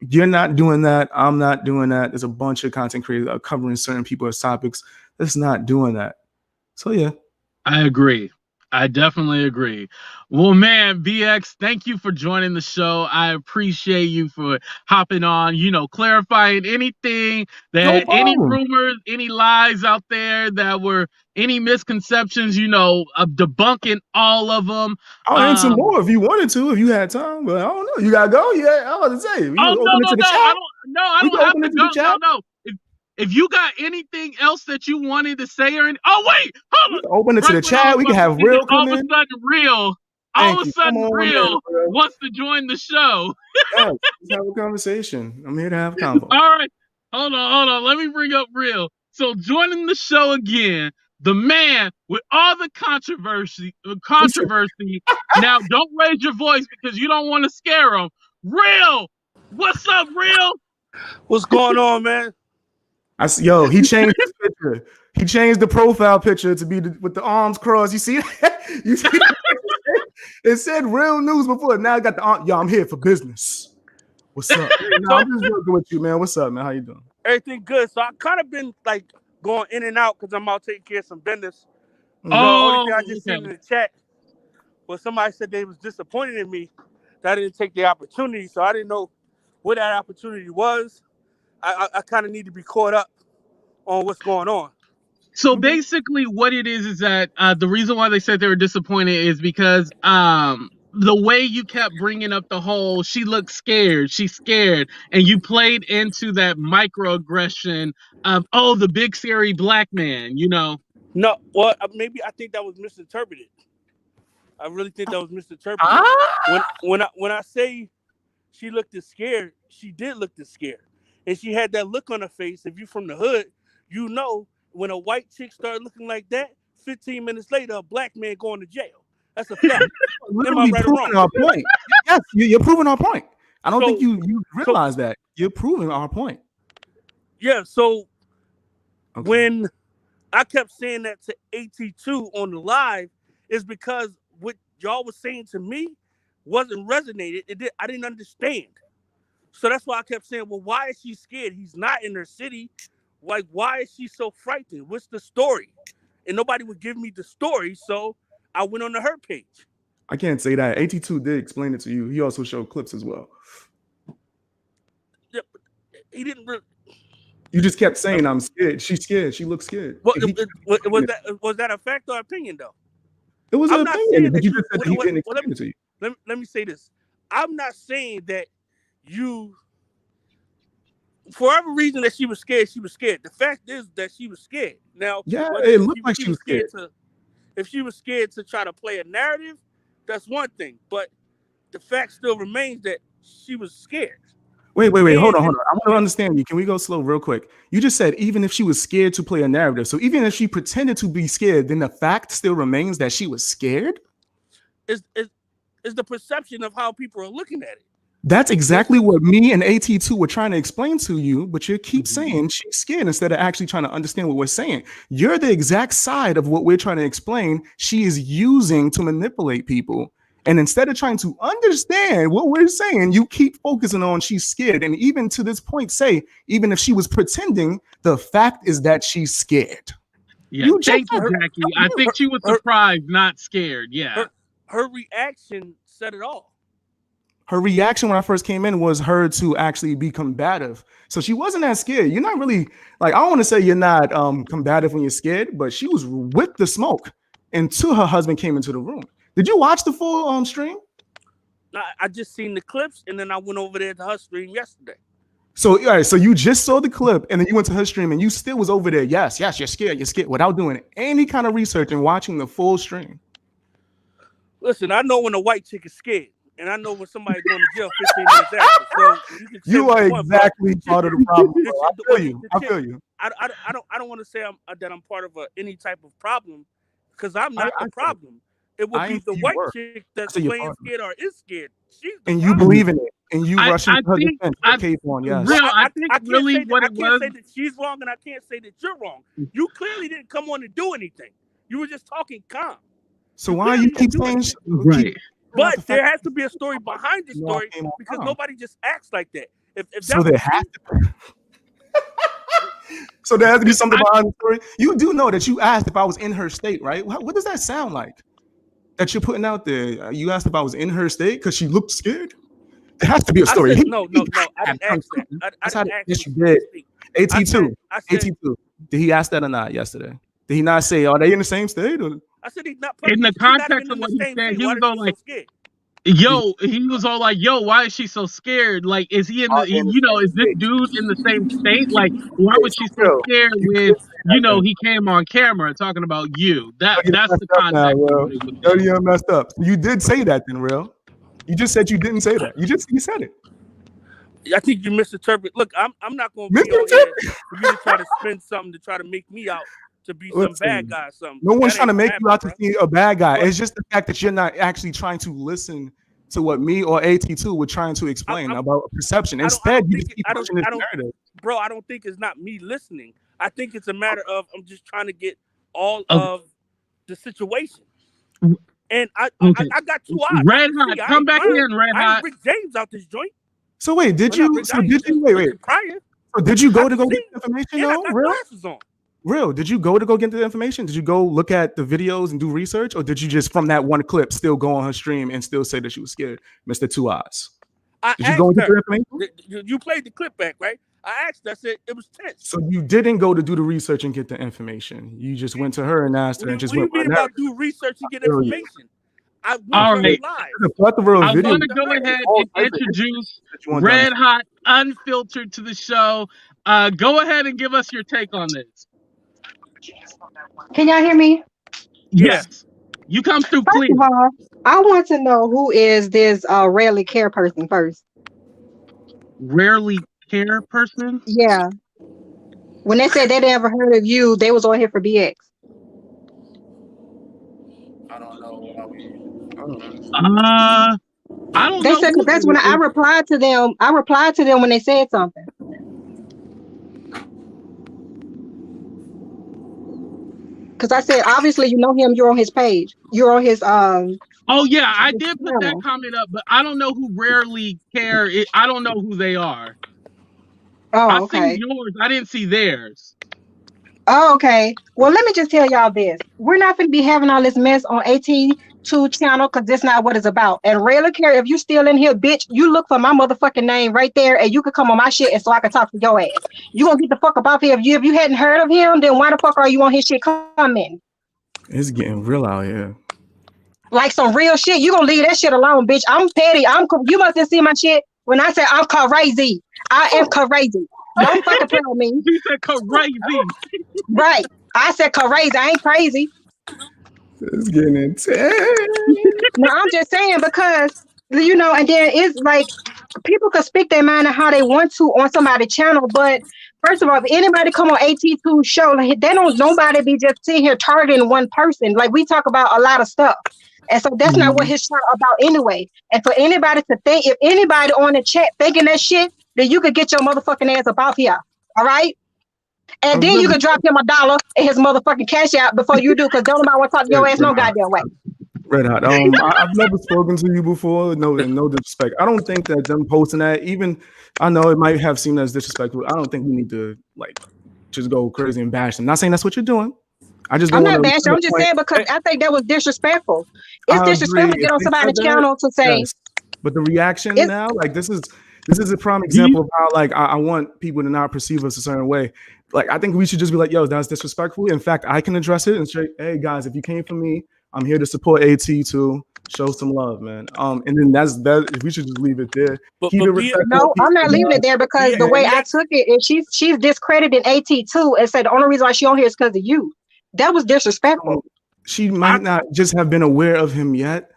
you're not doing that. I'm not doing that. There's a bunch of content creators that are covering certain people's topics. That's not doing that. So, yeah. I agree. I definitely agree. Well, man, BX, thank you for joining the show. I appreciate you for hopping on, clarifying anything that any rumors, any lies out there that were any misconceptions, debunking all of them. I'll answer more if you wanted to, if you had time, but I don't know. You gotta go. Yeah, I was to say. I don't have to go. No. If you got anything else that you wanted to say hold on. Open it to the chat. We can have Real come in. All of a sudden, Real wants to join the show. Yeah, let's have a conversation. I'm here to have a convo. All right. Hold on. Let me bring up Real. So joining the show again, the man with all the controversy. Now, don't raise your voice because you don't want to scare him. Real. What's up, Real? What's going on, man? Yo, he changed his picture. He changed the profile picture to be with the arms crossed. You see that? You see that? It said real news before. Now I got the arm. Yo, I'm here for business. What's up? No, I'm just working with you, man. What's up, man? How you doing? Everything good. So I kind of been like going in and out because I'm out taking care of some business. Oh, the only thing I just seen in the chat was somebody said they was disappointed in me that I didn't take the opportunity. So I didn't know what that opportunity was. I kind of need to be caught up on what's going on. So basically what it is that the reason why they said they were disappointed is because the way you kept bringing up the whole she looks scared, she's scared, and you played into that microaggression of, oh, the big scary black man, you know. No, well, maybe I think that was misinterpreted. I really think that was misinterpreted. When I say she looked scared, she did look scared. And she had that look on her face. If you're from the hood, you know when a white chick started looking like that, 15 minutes later, a black man going to jail. That's a fact. Am I right or wrong? Our point. Yes, you're proving our point. I don't think you realize that. You're proving our point. Yeah, so when I kept saying that to AT2 on the live, is because what y'all was saying to me wasn't resonated. I didn't understand. So that's why I kept saying, well, why is she scared? He's not in her city. Like, why is she so frightened? What's the story? And nobody would give me the story, so I went on to her page. I can't say that. AT2 did explain it to you. He also showed clips as well. Yeah, but he didn't really... You just kept saying, I'm scared. She's scared. She looks scared. Was that a fact or opinion, though? It was an opinion, but you just said he didn't explain it to you. Let me say this. I'm not saying that you... For whatever reason that she was scared, she was scared. The fact is that she was scared. Now, yeah, it looked like she was scared. If she was scared to try to play a narrative, that's one thing. But the fact still remains that she was scared. Wait. Hold on. I want to understand you. Can we go slow real quick? You just said even if she was scared to play a narrative. So even if she pretended to be scared, then the fact still remains that she was scared? Is the perception of how people are looking at it. That's exactly what me and AT2 were trying to explain to you, but you keep saying she's scared instead of actually trying to understand what we're saying. You're the exact side of what we're trying to explain she is using to manipulate people. And instead of trying to understand what we're saying, you keep focusing on she's scared. And even to this point, say, even if she was pretending, the fact is that she's scared. Yeah, thank you, Jackie. I think she was surprised, not scared. Yeah. Her reaction said it all. Her reaction when I first came in was her to actually be combative. So she wasn't that scared. You're not really, like, I don't want to say you're not combative when you're scared, but she was with the smoke until her husband came into the room. Did you watch the full stream? I just seen the clips, and then I went over there to her stream yesterday. So, all right, so you just saw the clip, and then you went to her stream, and you still was over there. Yes, you're scared, without doing any kind of research and watching the full stream. Listen, I know when a white chick is scared. And I know when somebody's going to jail 15 minutes after. So you are exactly part of the problem. I feel you. I don't want to say that I'm part of any type of problem, because I'm not the problem. It would be the white chick that's playing scared or is scared. And you believe in it. And you rush into her defense. I think really what it was. I can't say that she's wrong, and I can't say that you're wrong. You clearly didn't come on to do anything. You were just talking calm. So why you keep saying right? But there has to be a story behind the story, because nobody just acts like that. So there has to be. So there has to be something behind the story. You do know that you asked if I was in her state, right? What does that sound like? That you're putting out there. You asked if I was in her state because she looked scared. There has to be a story. No. I didn't ask that. Yes, you did. AT2. AT2. Did he ask that or not yesterday? Did he not say, are they in the same state? Or? I said he's not. In the context of what he said, he was all like, he was all like, yo, why is she so scared? Like, is he in the, is this dude in the same state? Like, why was she so scared when, he came on camera talking about you? That's the context. Yo, you messed up. You did say that then, Real. You just said you didn't say that. You said it. I think you misinterpret. Look, I'm not going to be on here for you to try to spin something to try to make me out to be some bad guy or something. No one's trying to make you out to be a bad guy. It's just the fact that you're not actually trying to listen to what me or AT2 were trying to explain about perception. Instead, you just keep pushing this narrative. Bro, I don't think it's not me listening. I think it's a matter of I'm just trying to get all of the situation. And I got 2 eyes. Red Hot, come back in, Red Hot. I ain't Rick James out this joint. So wait, did you? So did you? Wait. So did you go to go get the information? No, real. Did you go to go get the information? Did you go look at the videos and do research, or did you just from that one clip still go on her stream and still say that she was scared, Mr. Two Eyes? Did you go and get the information? You played the clip back, right? I asked. I said it was tense. So you didn't go to do the research and get the information. You just went to her and asked her and just went. What do you mean about do research and get information? I All right. I want to go ahead and introduce Red Hot Unfiltered to the show. Go ahead and give us your take on this. Can y'all hear me? Yes. You come through clear. First of all, I want to know who is this rarely care person first. Rarely care person? Yeah. When they said they never heard of you, they was on here for BX. I don't know. I don't know. They said that's when I replied to them. I replied to them when they said something. Because I said, obviously, you know him. You're on his page. You're on his Oh yeah, I did put that comment up, but I don't know who rarely care. I don't know who they are. Oh, okay. I see yours. I didn't see theirs. Oh, okay. Well, let me just tell y'all this. We're not going to be having all this mess on AT2 channel because that's not what it's about. And rarely care, if you still in here, bitch, you look for my motherfucking name right there and you can come on my shit and so I can talk to your ass. You gonna get the fuck up off here. If you hadn't heard of him, then why the fuck are you on his shit commenting? It's getting real out here. Like some real shit. You gonna leave that shit alone, bitch. I'm petty. You must have seen my shit when I said I'm crazy. I am crazy. Don't fucking play with me. You said crazy. Right. I said crazy. I ain't crazy. It's getting intense. No, I'm just saying because, you know, and then it's like people could speak their mind on how they want to on somebody's channel. But first of all, if anybody come on AT2 show, like, nobody be just sitting here targeting one person. Like we talk about a lot of stuff. And so that's not what his channel about anyway. And for anybody to think, if anybody on the chat thinking that shit, then you could get your motherfucking ass up off here. All right? And then you could drop him $1 in his motherfucking cash out before you do, because don't nobody want to talk to your ass no goddamn way. Red Hot. I've never spoken to you before. No disrespect. I don't think that them posting that, even I know it might have seemed as disrespectful. I don't think we need to like just go crazy and bash them. Not saying that's what you're doing. I'm not bashing. I'm just saying because I think that was disrespectful. It's disrespectful to get on somebody's channel to say. Yes. But the reaction now, like this is a prime example of how like I want people to not perceive us a certain way. Like I think we should just be like, yo, that's disrespectful. In fact, I can address it and say, hey guys, if you came for me, I'm here to support AT2. Show some love, man. And then that's that. We should just leave it there. No, I'm not leaving it there because the way I took it is she's discrediting AT2 and said the only reason why she on here is because of you. That was disrespectful. She might not just have been aware of him yet,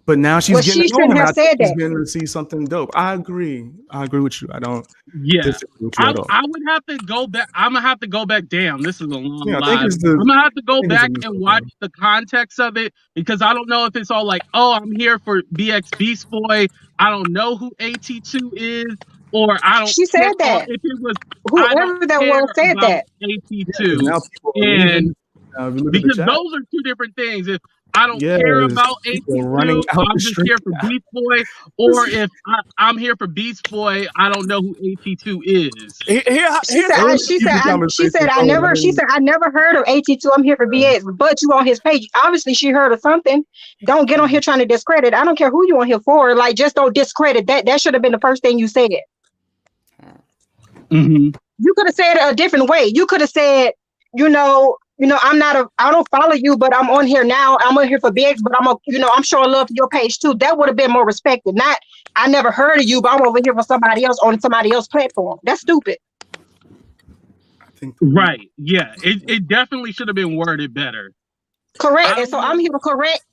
but now she's getting to know him. She's going to see something dope. I agree with you. I don't. Yeah, I would have to go back. I'm gonna have to go back. Damn, this is a long live. I'm gonna have to go back and watch the context of it because I don't know if it's all like, oh, I'm here for BXBEASTBOY. I don't know who AT2 is, or I don't. She said that. If it was whoever that was said that AT2, and because those are two different things. If I don't care about AT2, I'm just here for Beast Boy, or if I'm here for Beast Boy, I don't know who AT2 is. She said I never heard of AT2. I'm here for BX, but you on his page. Obviously, she heard of something. Don't get on here trying to discredit. I don't care who you on here for. Like, just don't discredit that. That should have been the first thing you said. Mm-hmm. You could have said it a different way. You could have said, I don't follow you, but I'm on here now. I'm on here for BX, but I'm showing love to your page too. That would have been more respected. Not, I never heard of you, but I'm over here for somebody else on somebody else's platform. That's stupid. Right. Yeah. It definitely should have been worded better. Correct. And so I'm here to correct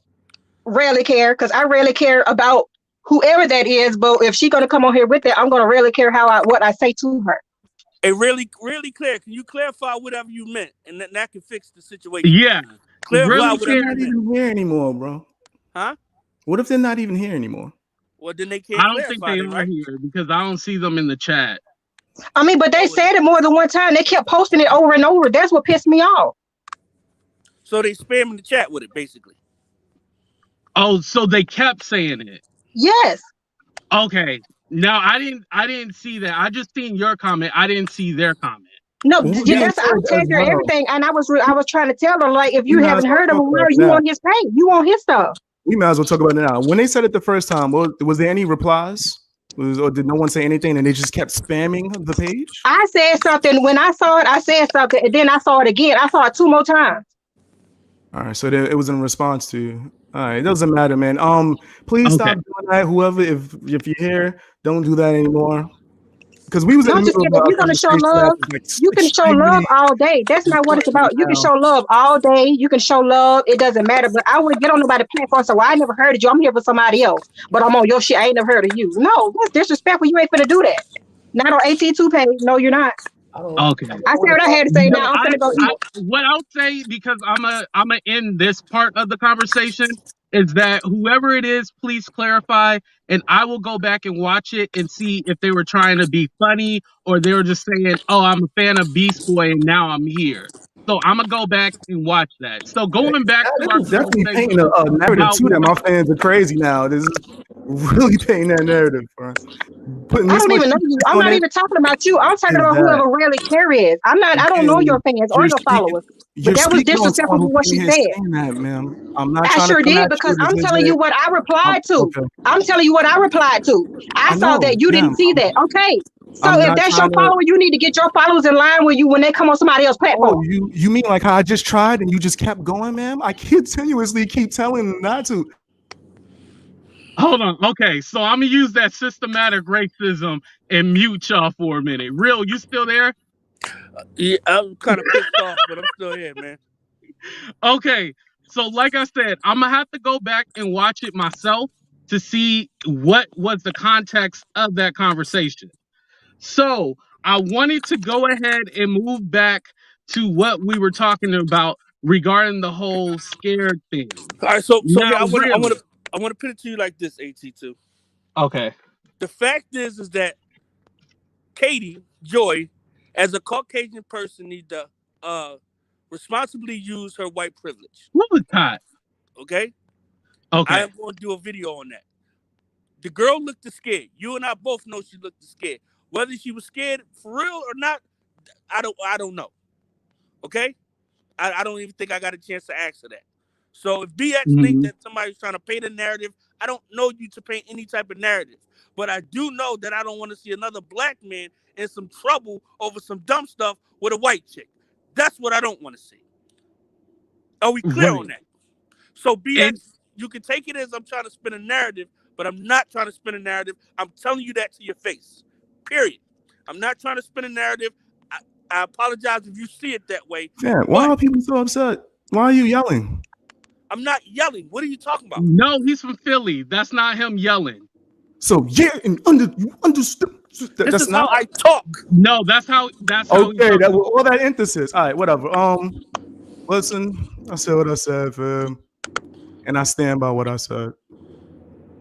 rarely care, because I rarely care about whoever that is. But if she's gonna come on here with it, I'm gonna really care what I say to her. Hey, really clear. Can you clarify whatever you meant, and that can fix the situation? Yeah, clarify. What if they're not even here anymore, bro? Huh? What if they're not even here anymore? Well, then they can't I don't think clarify they it, are right? here because I don't see them in the chat. I mean, but they said it more than one time. They kept posting it over and over. That's what pissed me off. So they spamming the chat with it, basically. Oh, so they kept saying it. Yes. Okay. No, I didn't see that. I just seen your comment. I didn't see their comment. No, Well, that's I tagged her everything, and I was trying to tell her, like, if you haven't heard of him, you on his page, you on his stuff. We might as well talk about it now. When they said it the first time, was there any replies? Or did no one say anything and they just kept spamming the page? I said something when I saw it. I said something, and then I saw it again. I saw it 2 more times. All right, so it was in response to you. All right, it doesn't matter, man. Please stop doing that. Whoever, if you're here, don't do that anymore. Because we was in the middle of you're gonna show love. You can show love all day. That's not what it's about. You can show love all day. You can show love. It doesn't matter. But I wouldn't get on nobody's platform. So I never heard of you. I'm here for somebody else. But I'm on your shit. I ain't never heard of you. No, that's disrespectful. You ain't finna do that. Not on AT2 page. No, you're not. Okay. I said what I had to say. Now I'm gonna go eat. What I'll say, because I'm a end this part of the conversation, is that whoever it is, please clarify, and I will go back and watch it and see if they were trying to be funny or they were just saying, "Oh, I'm a fan of Beast Boy and now I'm here." So I'm gonna go back and watch that. So going back to our definitely painting a narrative too that my fans are crazy now. This is really painting that narrative for us. I don't even know you. I'm not even talking about you. I'm talking about whoever really cares. I don't know your fans or your followers. But that was disrespectful for what she said. That, ma'am. I'm not. I sure did, because I'm telling you what I replied to. Okay. I'm telling you what I replied to. I saw that you didn't see that. Okay. So if that's your follower, you need to get your followers in line with you when they come on somebody else's platform. Oh, you mean like how I just tried and you just kept going, ma'am? I continuously keep telling them not to. Hold on. Okay, so I'm gonna use that systematic racism and mute y'all for a minute. Real, you still there? Yeah, I'm kind of pissed off, but I'm still here, man. Okay, so like I said, I'm gonna have to go back and watch it myself to see what was the context of that conversation. So I wanted to go ahead and move back to what we were talking about regarding the whole scared thing. All right, so now, yeah, I want to put it to you like this, AT2. Okay. The fact is that Katiejoy, as a Caucasian person, needs to responsibly use her white privilege. What was that? Okay? Okay. I am going to do a video on that. The girl looked scared. You and I both know she looked scared. Whether she was scared for real or not, I don't know. Okay? I don't even think I got a chance to ask her that. So if BX think that somebody's trying to paint a narrative, I don't know you to paint any type of narrative. But I do know that I don't want to see another black man in some trouble over some dumb stuff with a white chick. That's what I don't want to see. Are we clear on that? So BX, you can take it as I'm trying to spin a narrative, but I'm not trying to spin a narrative. I'm telling you that to your face. Period. I'm not trying to spin a narrative. I apologize if you see it that way. Yeah, why are people so upset? Why are you yelling? I'm not yelling. What are you talking about? No, he's from Philly. That's not him yelling. So yeah, and you understood. This is not how I talk. No, that's how. Okay, that all that emphasis. All right, whatever. Listen, I said what I said, fam, and I stand by what I said.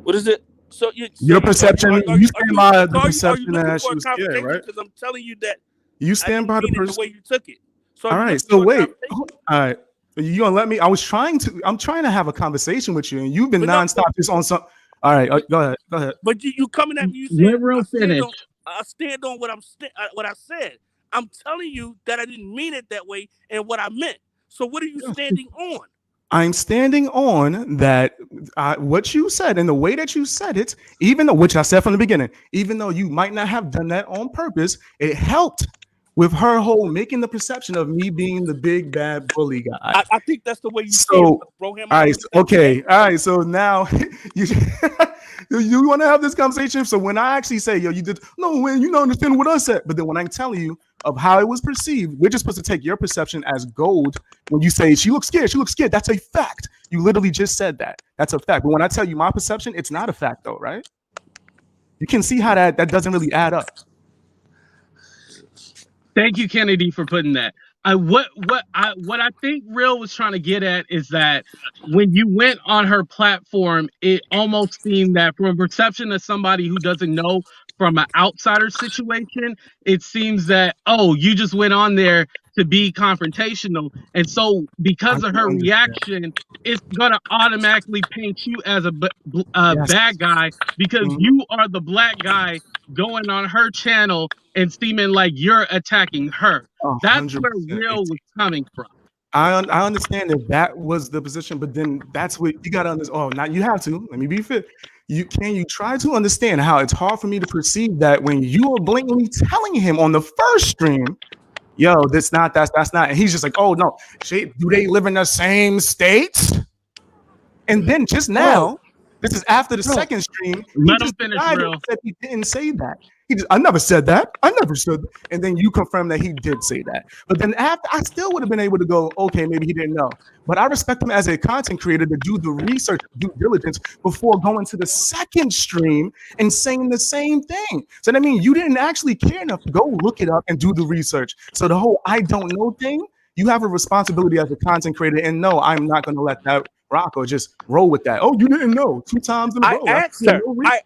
What is it? So your perception. You stand by the perception that she was scared, right? Because I'm telling you that. You stand by the way you took it. So all right. So wait. All right. You gonna let me? I'm trying to have a conversation with you, and you've been nonstop just on some. All right. Go ahead. Go ahead. But you coming at me? You said I stand on what what I said. I'm telling you that I didn't mean it that way, and what I meant. So what are you standing on? I'm standing on that what you said and the way that you said it, even though, which I said from the beginning, even though you might not have done that on purpose, it helped with her whole making the perception of me being the big bad bully guy. I think that's the way you see it, bro. All right, okay, all right. So now you want to have this conversation. So when I actually say, yo, you did when you don't understand what I said, but then when I'm telling you of how it was perceived, we're just supposed to take your perception as gold. When you say she looks scared, that's a fact. You literally just said that. That's a fact. But when I tell you my perception, it's not a fact, though, right? You can see how that doesn't really add up. Thank you, Kennedy, for putting that. what I think Real was trying to get at is that when you went on her platform, it almost seemed that from a perception of somebody who doesn't know from an outsider situation, it seems that, oh, you just went on there to be confrontational. And so because of her reaction, it's going to automatically paint you as a bad guy because you are the black guy going on her channel and seeming like you're attacking her. That's where Real was coming from. I understand if that was the position, but then that's what you got to understand. Oh, now you have to. Let me be fair. You try to understand how it's hard for me to perceive that when you are blatantly telling him on the first stream, yo, that's not, and he's just like, oh no, do they live in the same states? And then just now, this is after the second stream. Let him finish, Real. Said he didn't say that. I never said that. I never said that. And then you confirm that he did say that. But then after, I still would have been able to go, okay, maybe he didn't know. But I respect him as a content creator to do the research, due diligence before going to the second stream and saying the same thing. So that means you didn't actually care enough to go look it up and do the research. So the whole I don't know thing, you have a responsibility as a content creator. And no, I'm not going to let that rock or just roll with that. Oh, you didn't know 2 times in a row. I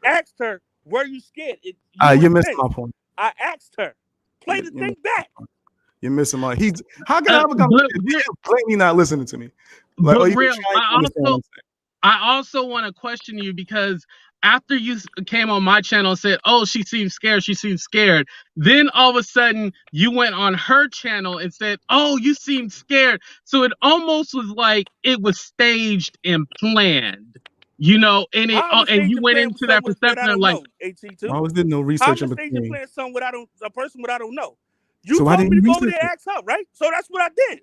asked her, were you scared? You missed my point. I asked her, play the thing back. You're missing my. How can I have a conversation? Blatantly not listening to me. Like, but Real, I also want to question you because after you came on my channel and said, "Oh, she seems scared," then all of a sudden you went on her channel and said, "Oh, you seem scared." So it almost was like it was staged and planned. You know, and you went into that perception of like, why was there no research in between? I'm playing something without a person without I don't know. You told me to go over there and ask her, right? So that's what I did.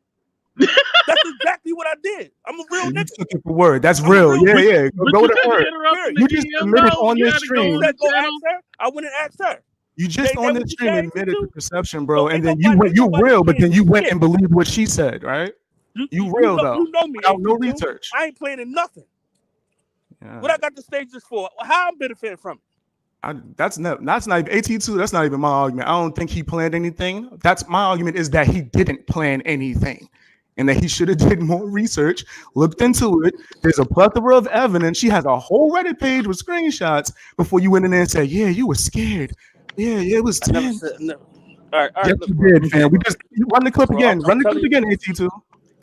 That's exactly what I did. I'm a real nigga. You took it for word. That's real. Yeah. Go to her. You just admitted on this stream. Go ask her. I went and asked her. You just on this stream admitted the perception, bro, and then you real, but then you went and believed what she said, right? You real though. You know me. Without no research. I ain't planning nothing. Yeah. What I got the stages for? How I'm benefiting from it? That's not AT2. That's not even my argument. I don't think he planned anything. That's my argument is that he didn't plan anything, and that he should have did more research, looked into it. There's a plethora of evidence. She has a whole Reddit page with screenshots before you went in there and said, "Yeah, you were scared. Yeah, it was tense." No. All right. Yes, you did, man. We just run the clip again. Run the clip again, AT2.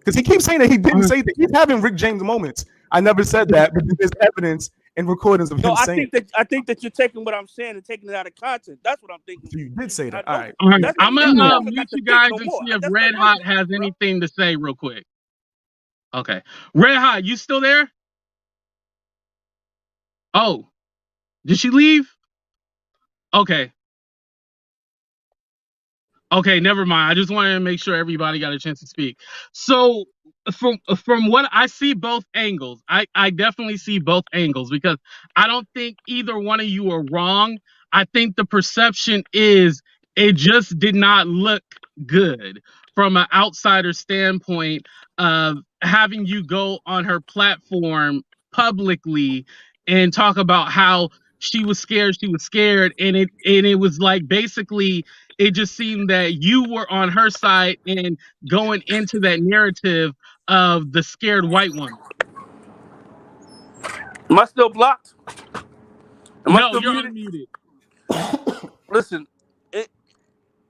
Because he keeps saying that he didn't say that. He's having Rick James moments. I never said that, but there's evidence and recordings of him saying. I think that you're taking what I'm saying and taking it out of context. That's what I'm thinking. You did say that. All right. I'm gonna mute you guys and see if Red Hot has anything to say real quick. Okay, Red Hot, you still there? Oh, did she leave? Okay. Okay, never mind. I just wanted to make sure everybody got a chance to speak. So from what I see both angles, I definitely see both angles because I don't think either one of you are wrong. I think the perception is it just did not look good from an outsider standpoint of having you go on her platform publicly and talk about how she was scared, and it was like basically it just seemed that you were on her side and going into that narrative of the scared white woman. Am I still blocked? No, you're unmuted. Listen,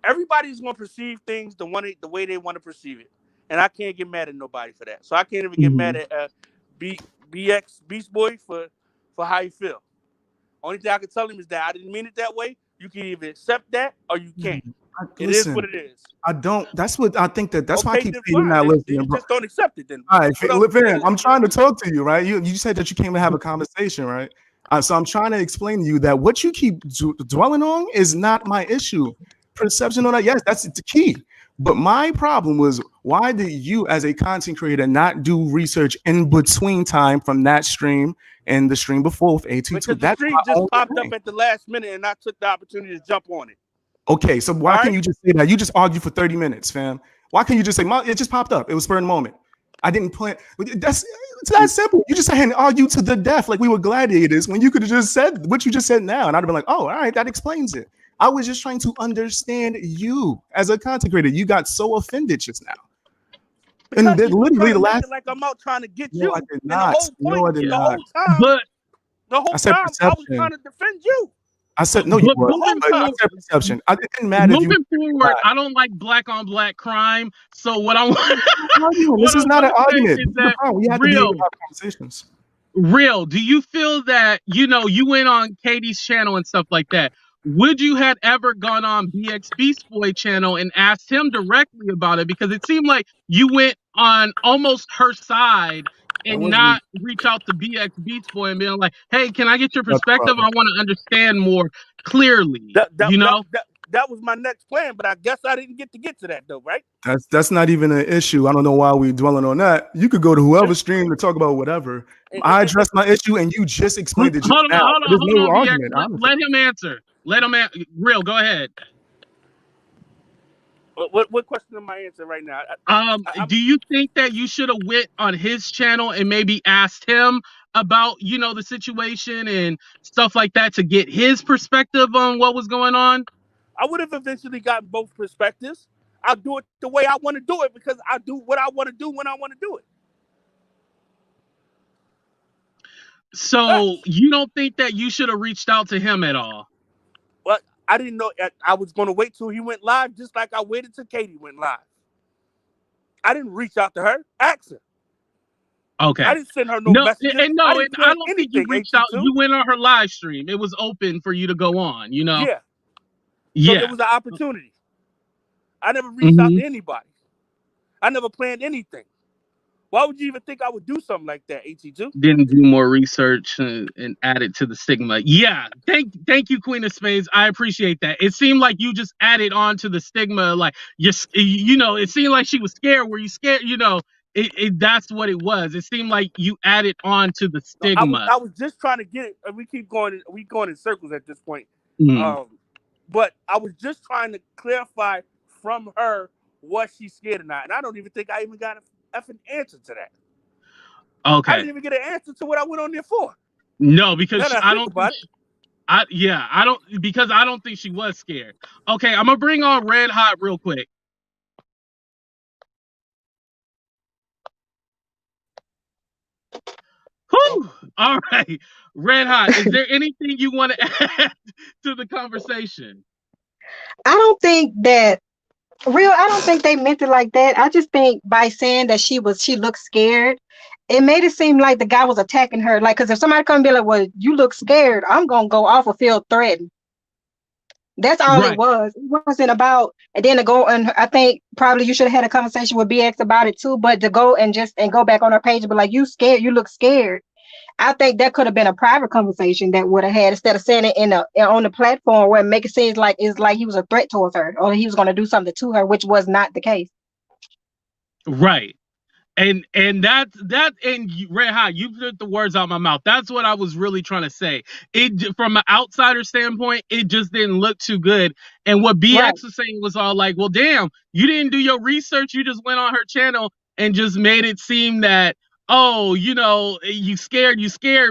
everybody's gonna perceive things the way they want to perceive it, and I can't get mad at nobody for that. So I can't even get mad at BXBEASTBOY for how you feel. Only thing I can tell him is that I didn't mean it that way. You can either accept that or you can't. It is what it is. I don't. That's what I think. That's why I keep saying you're not listening. You just don't accept it then. All right, I'm trying to talk to you, right? You said that you came to have a conversation, right? So I'm trying to explain to you that what you keep dwelling on is not my issue. Perception on that, yes, that's the key. But my problem was, why did you, as a content creator, not do research in between time from that stream and the stream before with AT2? Because the stream just popped up at the last minute, and I took the opportunity to jump on it. Okay, so why can't you just say that? You just argued for 30 minutes, fam. Why can't you just say, it just popped up? It was spur of the moment. I didn't plan. It's that simple. You just had to argue to the death like we were gladiators when you could have just said what you just said now, and I'd have been like, oh, all right, that explains it. I was just trying to understand you as a content creator. You got so offended just now. Because and literally the last, like I'm out trying to get you. I did not. And the whole point, the whole time, I was trying to defend you. I said no, you were. I said perception. It didn't matter. Moving forward, I don't like black on black crime. So what I want, this is not an argument. Is that we have real to have conversations. Real. Do you feel that you went on Katie's channel and stuff like that? Would you have ever gone on BXBEASTBOY Channel and asked him directly about it? Because it seemed like you went on almost her side and not reach out to BXBEASTBOY and being like, "Hey, can I get your perspective? I want to understand more clearly." That was my next plan, but I guess I didn't get to that though, right? That's not even an issue. I don't know why we're dwelling on that. You could go to whoever's stream to talk about whatever. I addressed my issue and you just explained it. Hold on. Let him answer. Real, go ahead. What question am I answering right now? Do you think that you should have went on his channel and maybe asked him about, the situation and stuff like that to get his perspective on what was going on? I would have eventually gotten both perspectives. I'll do it the way I want to do it because I do what I want to do when I want to do it. So you don't think that you should have reached out to him at all? Well, I didn't know. I was going to wait till he went live, just like I waited till Katie went live. I didn't reach out to her. Ask her. Okay. I didn't send her no messages. I don't think you reached out. You went on her live stream. It was open for you to go on, Yeah. Yeah. So it was an opportunity. I never reached out to anybody. I never planned anything. Why would you even think I would do something like that, AT2? Didn't do more research and add it to the stigma. Yeah. Thank you, Queen of Spades. I appreciate that. It seemed like you just added on to the stigma. Like, it seemed like she was scared. Were you scared? That's what it was. It seemed like you added on to the stigma. I was just trying to get it. We keep going. We going in circles at this point. But I was just trying to clarify from her what she's scared or not. And I don't even think I even got an effing answer to that. Okay. I didn't even get an answer to what I went on there for. No, because I don't think she was scared. Okay, I'm gonna bring on Red Hot real quick. Whew. All right, Red Hot. Is there anything you want to add to the conversation? I don't think they meant it like that. I just think by saying that she looked scared, it made it seem like the guy was attacking her. Like, because if somebody come and be like, well, you look scared, I'm gonna go off or feel threatened. That's all it was. It wasn't about, and then to go, and I think probably you should have had a conversation with BX about it too, but to go and go back on her page and be like, you scared, you look scared. I think that could have been a private conversation that would have had, instead of saying it on the platform where it make it seem like it's like he was a threat towards her or he was going to do something to her, which was not the case. Right. And that and Red Hot, you put the words out of my mouth. That's what I was really trying to say. It, from an outsider standpoint, it just didn't look too good. And what BX was saying was all like, well, damn, you didn't do your research. You just went on her channel and just made it seem that, oh, you scared,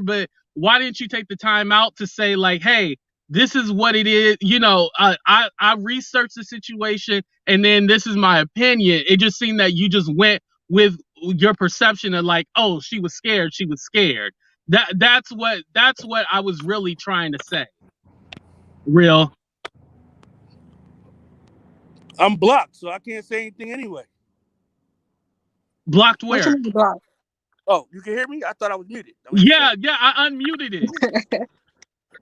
but why didn't you take the time out to say like, hey, this is what it is. I researched the situation and then this is my opinion. It just seemed that you just went with your perception of like, oh, she was scared. That's what I was really trying to say. Real. I'm blocked, so I can't say anything anyway. Blocked where? Oh, you can hear me? I thought I was muted. Yeah, I unmuted it.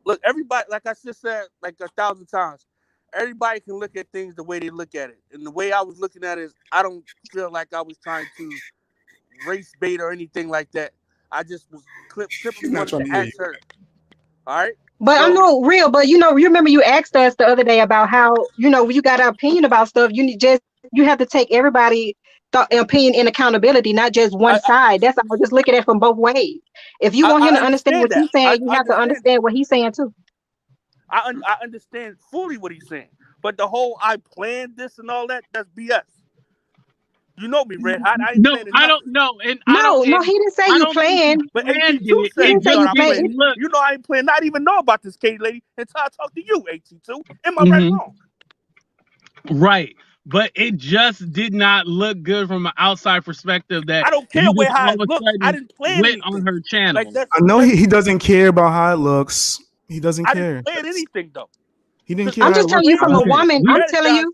Look, everybody, like I just said like 1,000 times, everybody can look at things the way they look at it. And the way I was looking at it is, I don't feel like I was trying to race bait or anything like that. I just was simply wanted to ask her. All right? But I know, Real, but you remember you asked us the other day about how, you got an opinion about stuff. You have to take everybody's opinion in accountability, not just one side. That's all. Just look at it from both ways. If you want him to understand what he's saying, you have to understand what he's saying too. I understand fully what he's saying, but the whole I planned this and all that's BS. You know me, Red Hot. I ain't No, planning I nothing. don't know, and No, he didn't say you playing. But planned AT2 it. said He he didn't say thought you I playing. planned. Look, You know I ain't playing. Not even know about this Katie lady until I talk to you, AT2. Am I right or wrong? Right. But it just did not look good from an outside perspective that I don't care you where just how all it of a looks. I sudden didn't plan went anything. on her channel. Like that's, I know he doesn't care about how it looks. He doesn't I care. didn't plan anything though. He didn't care. I'm how just it telling looked. you from a He didn't care. woman. I'm telling you.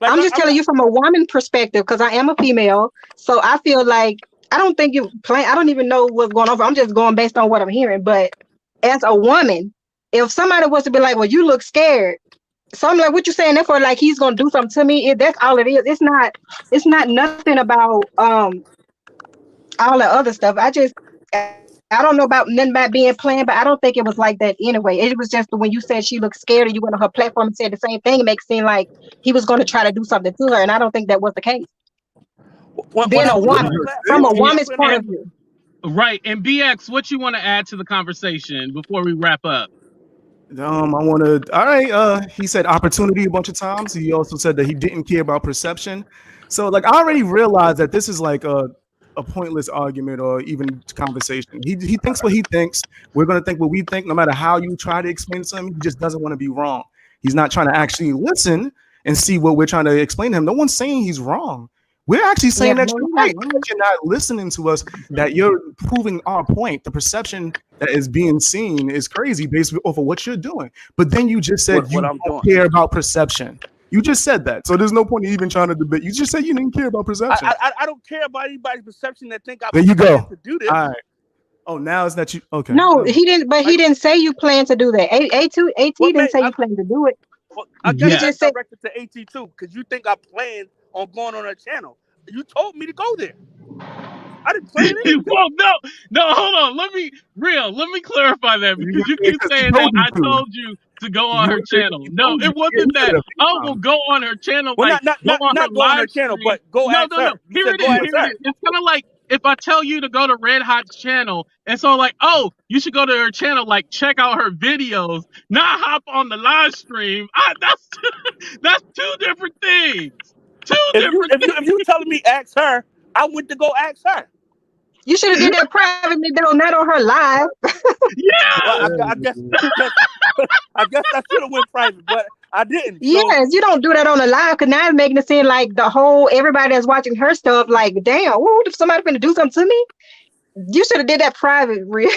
Like, I'm just telling you from a woman perspective because I am a female. So I feel like I don't think you play. I don't even know what's going on. I'm just going based on what I'm hearing. But as a woman, if somebody was to be like, "Well, you look scared," so I'm like, "What you saying?" Therefore, like he's gonna do something to me. That's all it is. It's not. It's not nothing about all the other stuff. I don't know about nothing about being planned, but I don't think it was like that anyway. It was just when you said she looked scared and you went on her platform and said the same thing, it makes it seem like he was going to try to do something to her. And I don't think that was the case. Being a woman, from a woman's point of view. Right. And BX, what you want to add to the conversation before we wrap up? I want to. All right. He said opportunity a bunch of times. He also said that he didn't care about perception. So, like, I already realized that this is like a pointless argument or even conversation. He thinks what he thinks. We're gonna think what we think, no matter how you try to explain to him. He just doesn't want to be wrong. He's not trying to actually listen and see what we're trying to explain to him. No one's saying he's wrong. We're actually saying that you're right. That you're not listening to us, that you're proving our point. The perception that is being seen is crazy based off of what you're doing. But then you just said you don't care about perception. You just said that. So there's no point in even trying to debate. You just said you didn't care about perception. I don't care about anybody's perception that think I there you go. To do this. All right. Oh, now it's that you okay. No, he didn't, but he didn't say you plan to do that. AT didn't say you plan to do it. Well, I guess that's directed to AT2 because you think I planned on going on her channel. You told me to go there. I didn't plan anything. Well, no, hold on. Let me clarify that because you keep saying that I told you to go on her channel. No, it wasn't that. Oh, well, go on her channel. Well, like, not go on her channel, but go ask her. No. Here it is. It's kind of like if I tell you to go to Red Hot's channel, and so like, oh, you should go to her channel, like check out her videos, not hop on the live stream. That's two different things. If you telling me ask her, I went to go ask her. You should have did that privately, though, not on her live. Yeah. Well, I guess I should have went private, but I didn't. So. Yes, you don't do that on the live because now it's making it seem like everybody that's watching her stuff, like, damn, what if somebody finna do something to me? You should have did that private, real.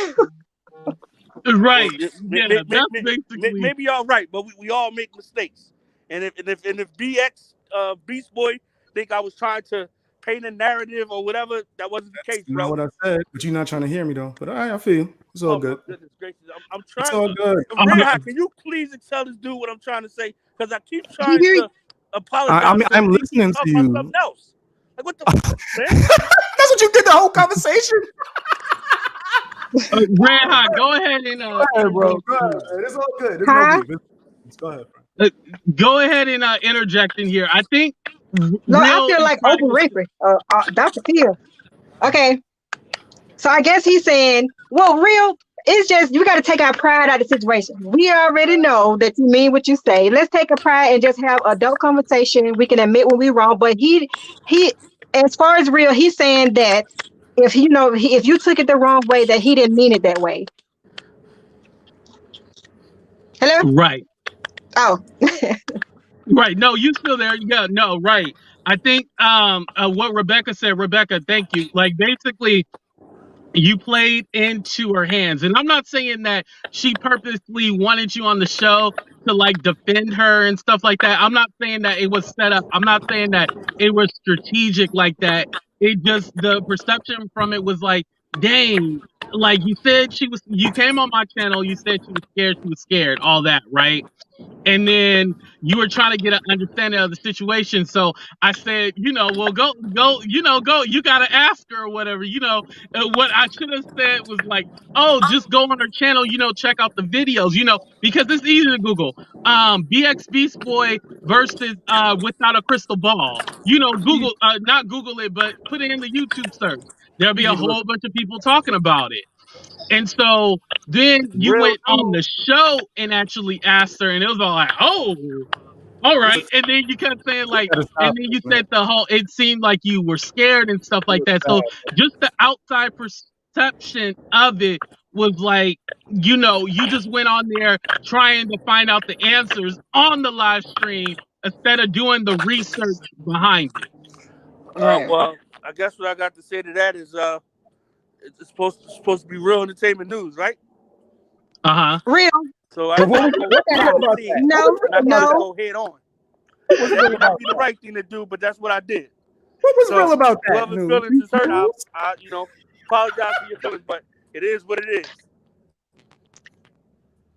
Right. Well, maybe y'all right, but we all make mistakes. And if BX Beast Boy think I was trying to paint a narrative or whatever, that wasn't the case, bro. Not what I said, but you're not trying to hear me though. But all right, I feel you. It's all good. My goodness gracious. I'm trying. It's all good. Can you please tell this dude what I'm trying to say? Because I keep trying to apologize. I'm listening to you. Something else. Like what the fuck, man? That's what you did the whole conversation. Red Hot, go ahead and go ahead, bro. Go ahead. It's all good. It's huh? Go ahead, bro. Go ahead and interject in here. I think. No, I feel like Oprah Winfrey, Dr. Phil. Okay, so I guess he's saying, well, real. It's just you got to take our pride out of the situation. We already know that you mean what you say. Let's take a pride and just have adult conversation. We can admit when we're wrong. But he, as far as real, he's saying that if you took it the wrong way, that he didn't mean it that way. Hello? Right. Oh. Right. No, you still there. Yeah. No. Right. I think what Rebecca said. Rebecca, thank you. Like basically. You played into her hands. And I'm not saying that she purposely wanted you on the show to like defend her and stuff like that. I'm not saying that it was set up. I'm not saying that it was strategic like that. It just, the perception from it was like, dang, like you said you came on my channel, you said she was scared, all that, right? And then you were trying to get an understanding of the situation. So I said, well, go, you got to ask her or whatever, what I should have said was like, oh, just go on her channel, check out the videos, because it's easy to Google, BXBEASTBOY versus, Withoutacrystalball, Google, not Google it, but put it in the YouTube search. There'll be a whole bunch of people talking about it. And so then you went on the show and actually asked her, and it was all like, oh, All right, and then you kept saying like, and then you said the whole. It seemed like you were scared and stuff like that. So just the outside perception of it was like, you just went on there trying to find out the answers on the live stream instead of doing the research behind it. Well, I guess what I got to say to that is, it's supposed to be real entertainment news, right? Real. So I No. go head on. It might not be the right thing to do, but that's what I did. What was real about that? Whoever's feelings is hurt, I apologize for your feelings, but it is what it is.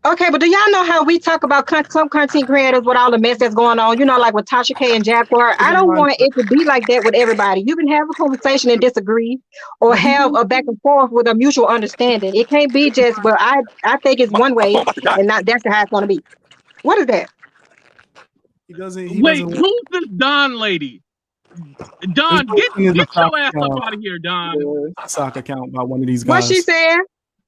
Okay, but do y'all know how we talk about some content creators with all the mess that's going on? Like with Tasha K and Jaguar. I don't want it to be like that with everybody. You can have a conversation and disagree, or have a back and forth with a mutual understanding. It can't be just, well, I think it's one way, and not that's how it's going to be. What is that? Wait, who's this Don lady? Don, get your ass up out of here, Don. Sock account by one of these guys. What she said?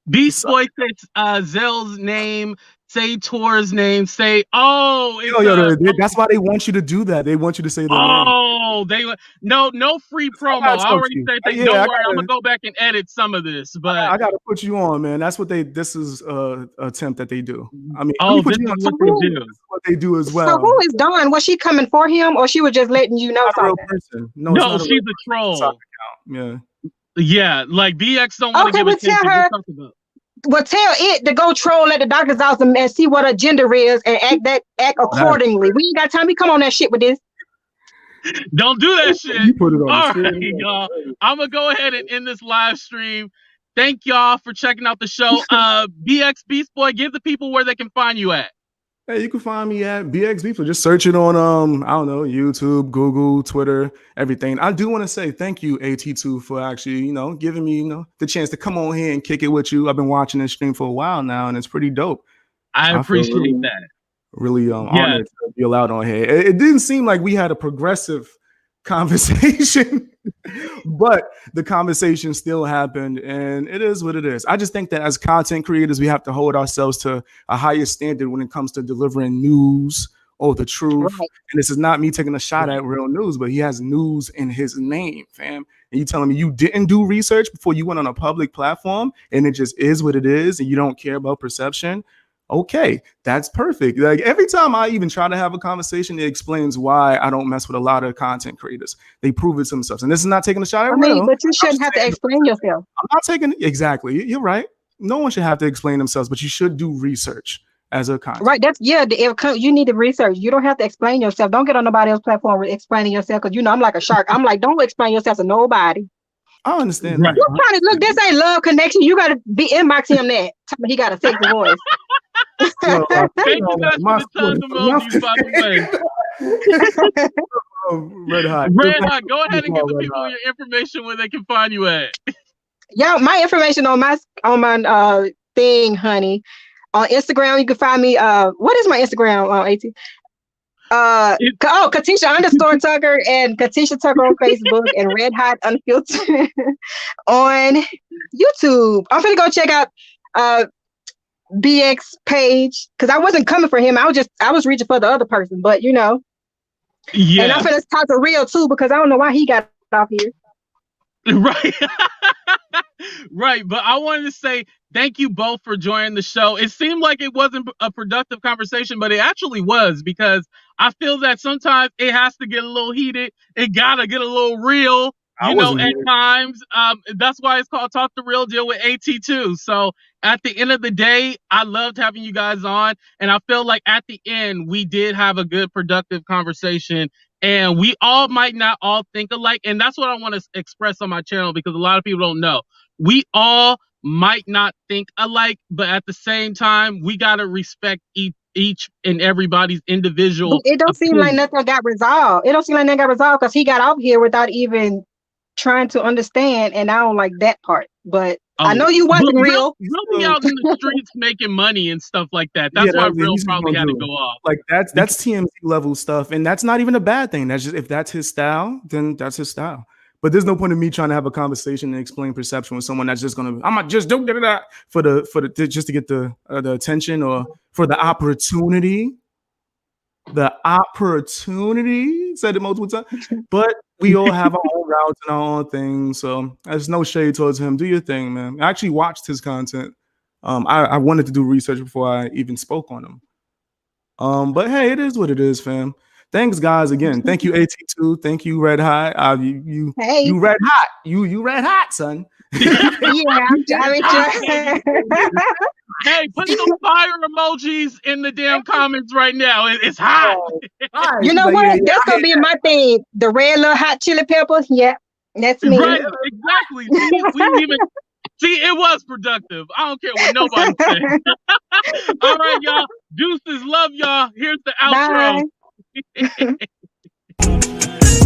Beast Boy says Zell's name, say Tor's name, say that's why they want you to do that. They want you to say the name. No free promo. I already said don't worry, I'm gonna go back and edit some of this, but I gotta put you on, man. That's what this is attempt that they do. I mean, this is what they do. What they do as well. So who is Dawn? Was she coming for him, or she was just letting you know something? Real person. No, she's a troll. Yeah, like BX don't want to give attention. Well, tell it to go troll at the doctor's office and see what her gender is and act accordingly. We ain't got time to come on that shit with this. Don't do that shit. You put it on all right, y'all. I'm gonna go ahead and end this live stream. Thank y'all for checking out the show. BX Beast Boy, give the people where they can find you at. Hey, you can find me at BX Beast Boy. Just search it on I don't know, YouTube, Google, Twitter, everything. I do want to say thank you, AT2, for actually, giving me, the chance to come on here and kick it with you. I've been watching this stream for a while now, and it's pretty dope. I appreciate that. Really honored to be allowed on here. It didn't seem like we had a progressive conversation, but the conversation still happened, and it is what it is. I just think that as content creators, we have to hold ourselves to a higher standard when it comes to delivering news or the truth. Right. And this is not me taking a shot at real news, but he has news in his name, fam. And you telling me you didn't do research before you went on a public platform, and it just is what it is, and you don't care about perception? Okay, that's perfect. Like every time I even try to have a conversation, it explains why I don't mess with a lot of content creators. They prove it to themselves. And this is not taking a shot at real. But you shouldn't have to explain yourself. I'm not taking exactly. You're right. No one should have to explain themselves, but you should do research as a content. Right. You need to research. You don't have to explain yourself. Don't get on nobody else's platform with explaining yourself, because I'm like a shark. I'm like, don't explain yourself to nobody. I understand that. Look, this ain't love connection. You gotta be inbox him that. He got a sexy voice. Thank you guys for the tons of emojis, by the way. Red Hot, go ahead and give the people your information where they can find you at. Yeah, my information on my thing, honey. On Instagram, you can find me. What is my Instagram on AT? Katisha_Tucker and Katisha Tucker on Facebook and Red Hot Unfiltered on YouTube. I'm gonna go check out BX page, because I wasn't coming for him. I was reaching for the other person, but Yeah. And I'm gonna talk to Real too, because I don't know why he got off here. Right. Right. But I wanted to say thank you both for joining the show. It seemed like it wasn't a productive conversation, but it actually was, because I feel that sometimes it has to get a little heated. It gotta get a little real. At times. That's why it's called Talk the Real Deal with AT2. So at the end of the day, I loved having you guys on. And I feel like at the end, we did have a good, productive conversation. And we all might not all think alike. And that's what I want to express on my channel, because a lot of people don't know. We all might not think alike, but at the same time, we got to respect each and everybody's individual. It don't seem like nothing got resolved. It don't seem like nothing got resolved, because he got off here without even trying to understand, and I don't like that part. But I know you wasn't real. Real be out in the streets making money and stuff like that. That's why Real probably had to go off. Like that's TMZ level stuff, and that's not even a bad thing. That's just, if that's his style, then that's his style. But there's no point in me trying to have a conversation and explain perception with someone that's just gonna, I'm gonna just do that for the just to get the attention or for the opportunity. the opportunity. Said it multiple times, but we all have our own routes and our own things. So there's no shade towards him. Do your thing, man. I actually watched his content. I wanted to do research before I even spoke on him. But hey, it is what it is, fam. Thanks, guys. Again, thank you, AT2. Thank you, Red Hot. You red hot. You red hot, son. Yeah, Hey, put some fire emojis in the damn comments right now. It's hot. You know what? That's gonna be my thing. The red little hot chili peppers. Yeah, that's me. Right, exactly. See, it was productive. I don't care what nobody says. All right, y'all. Deuces, love y'all. Here's the outro. Bye.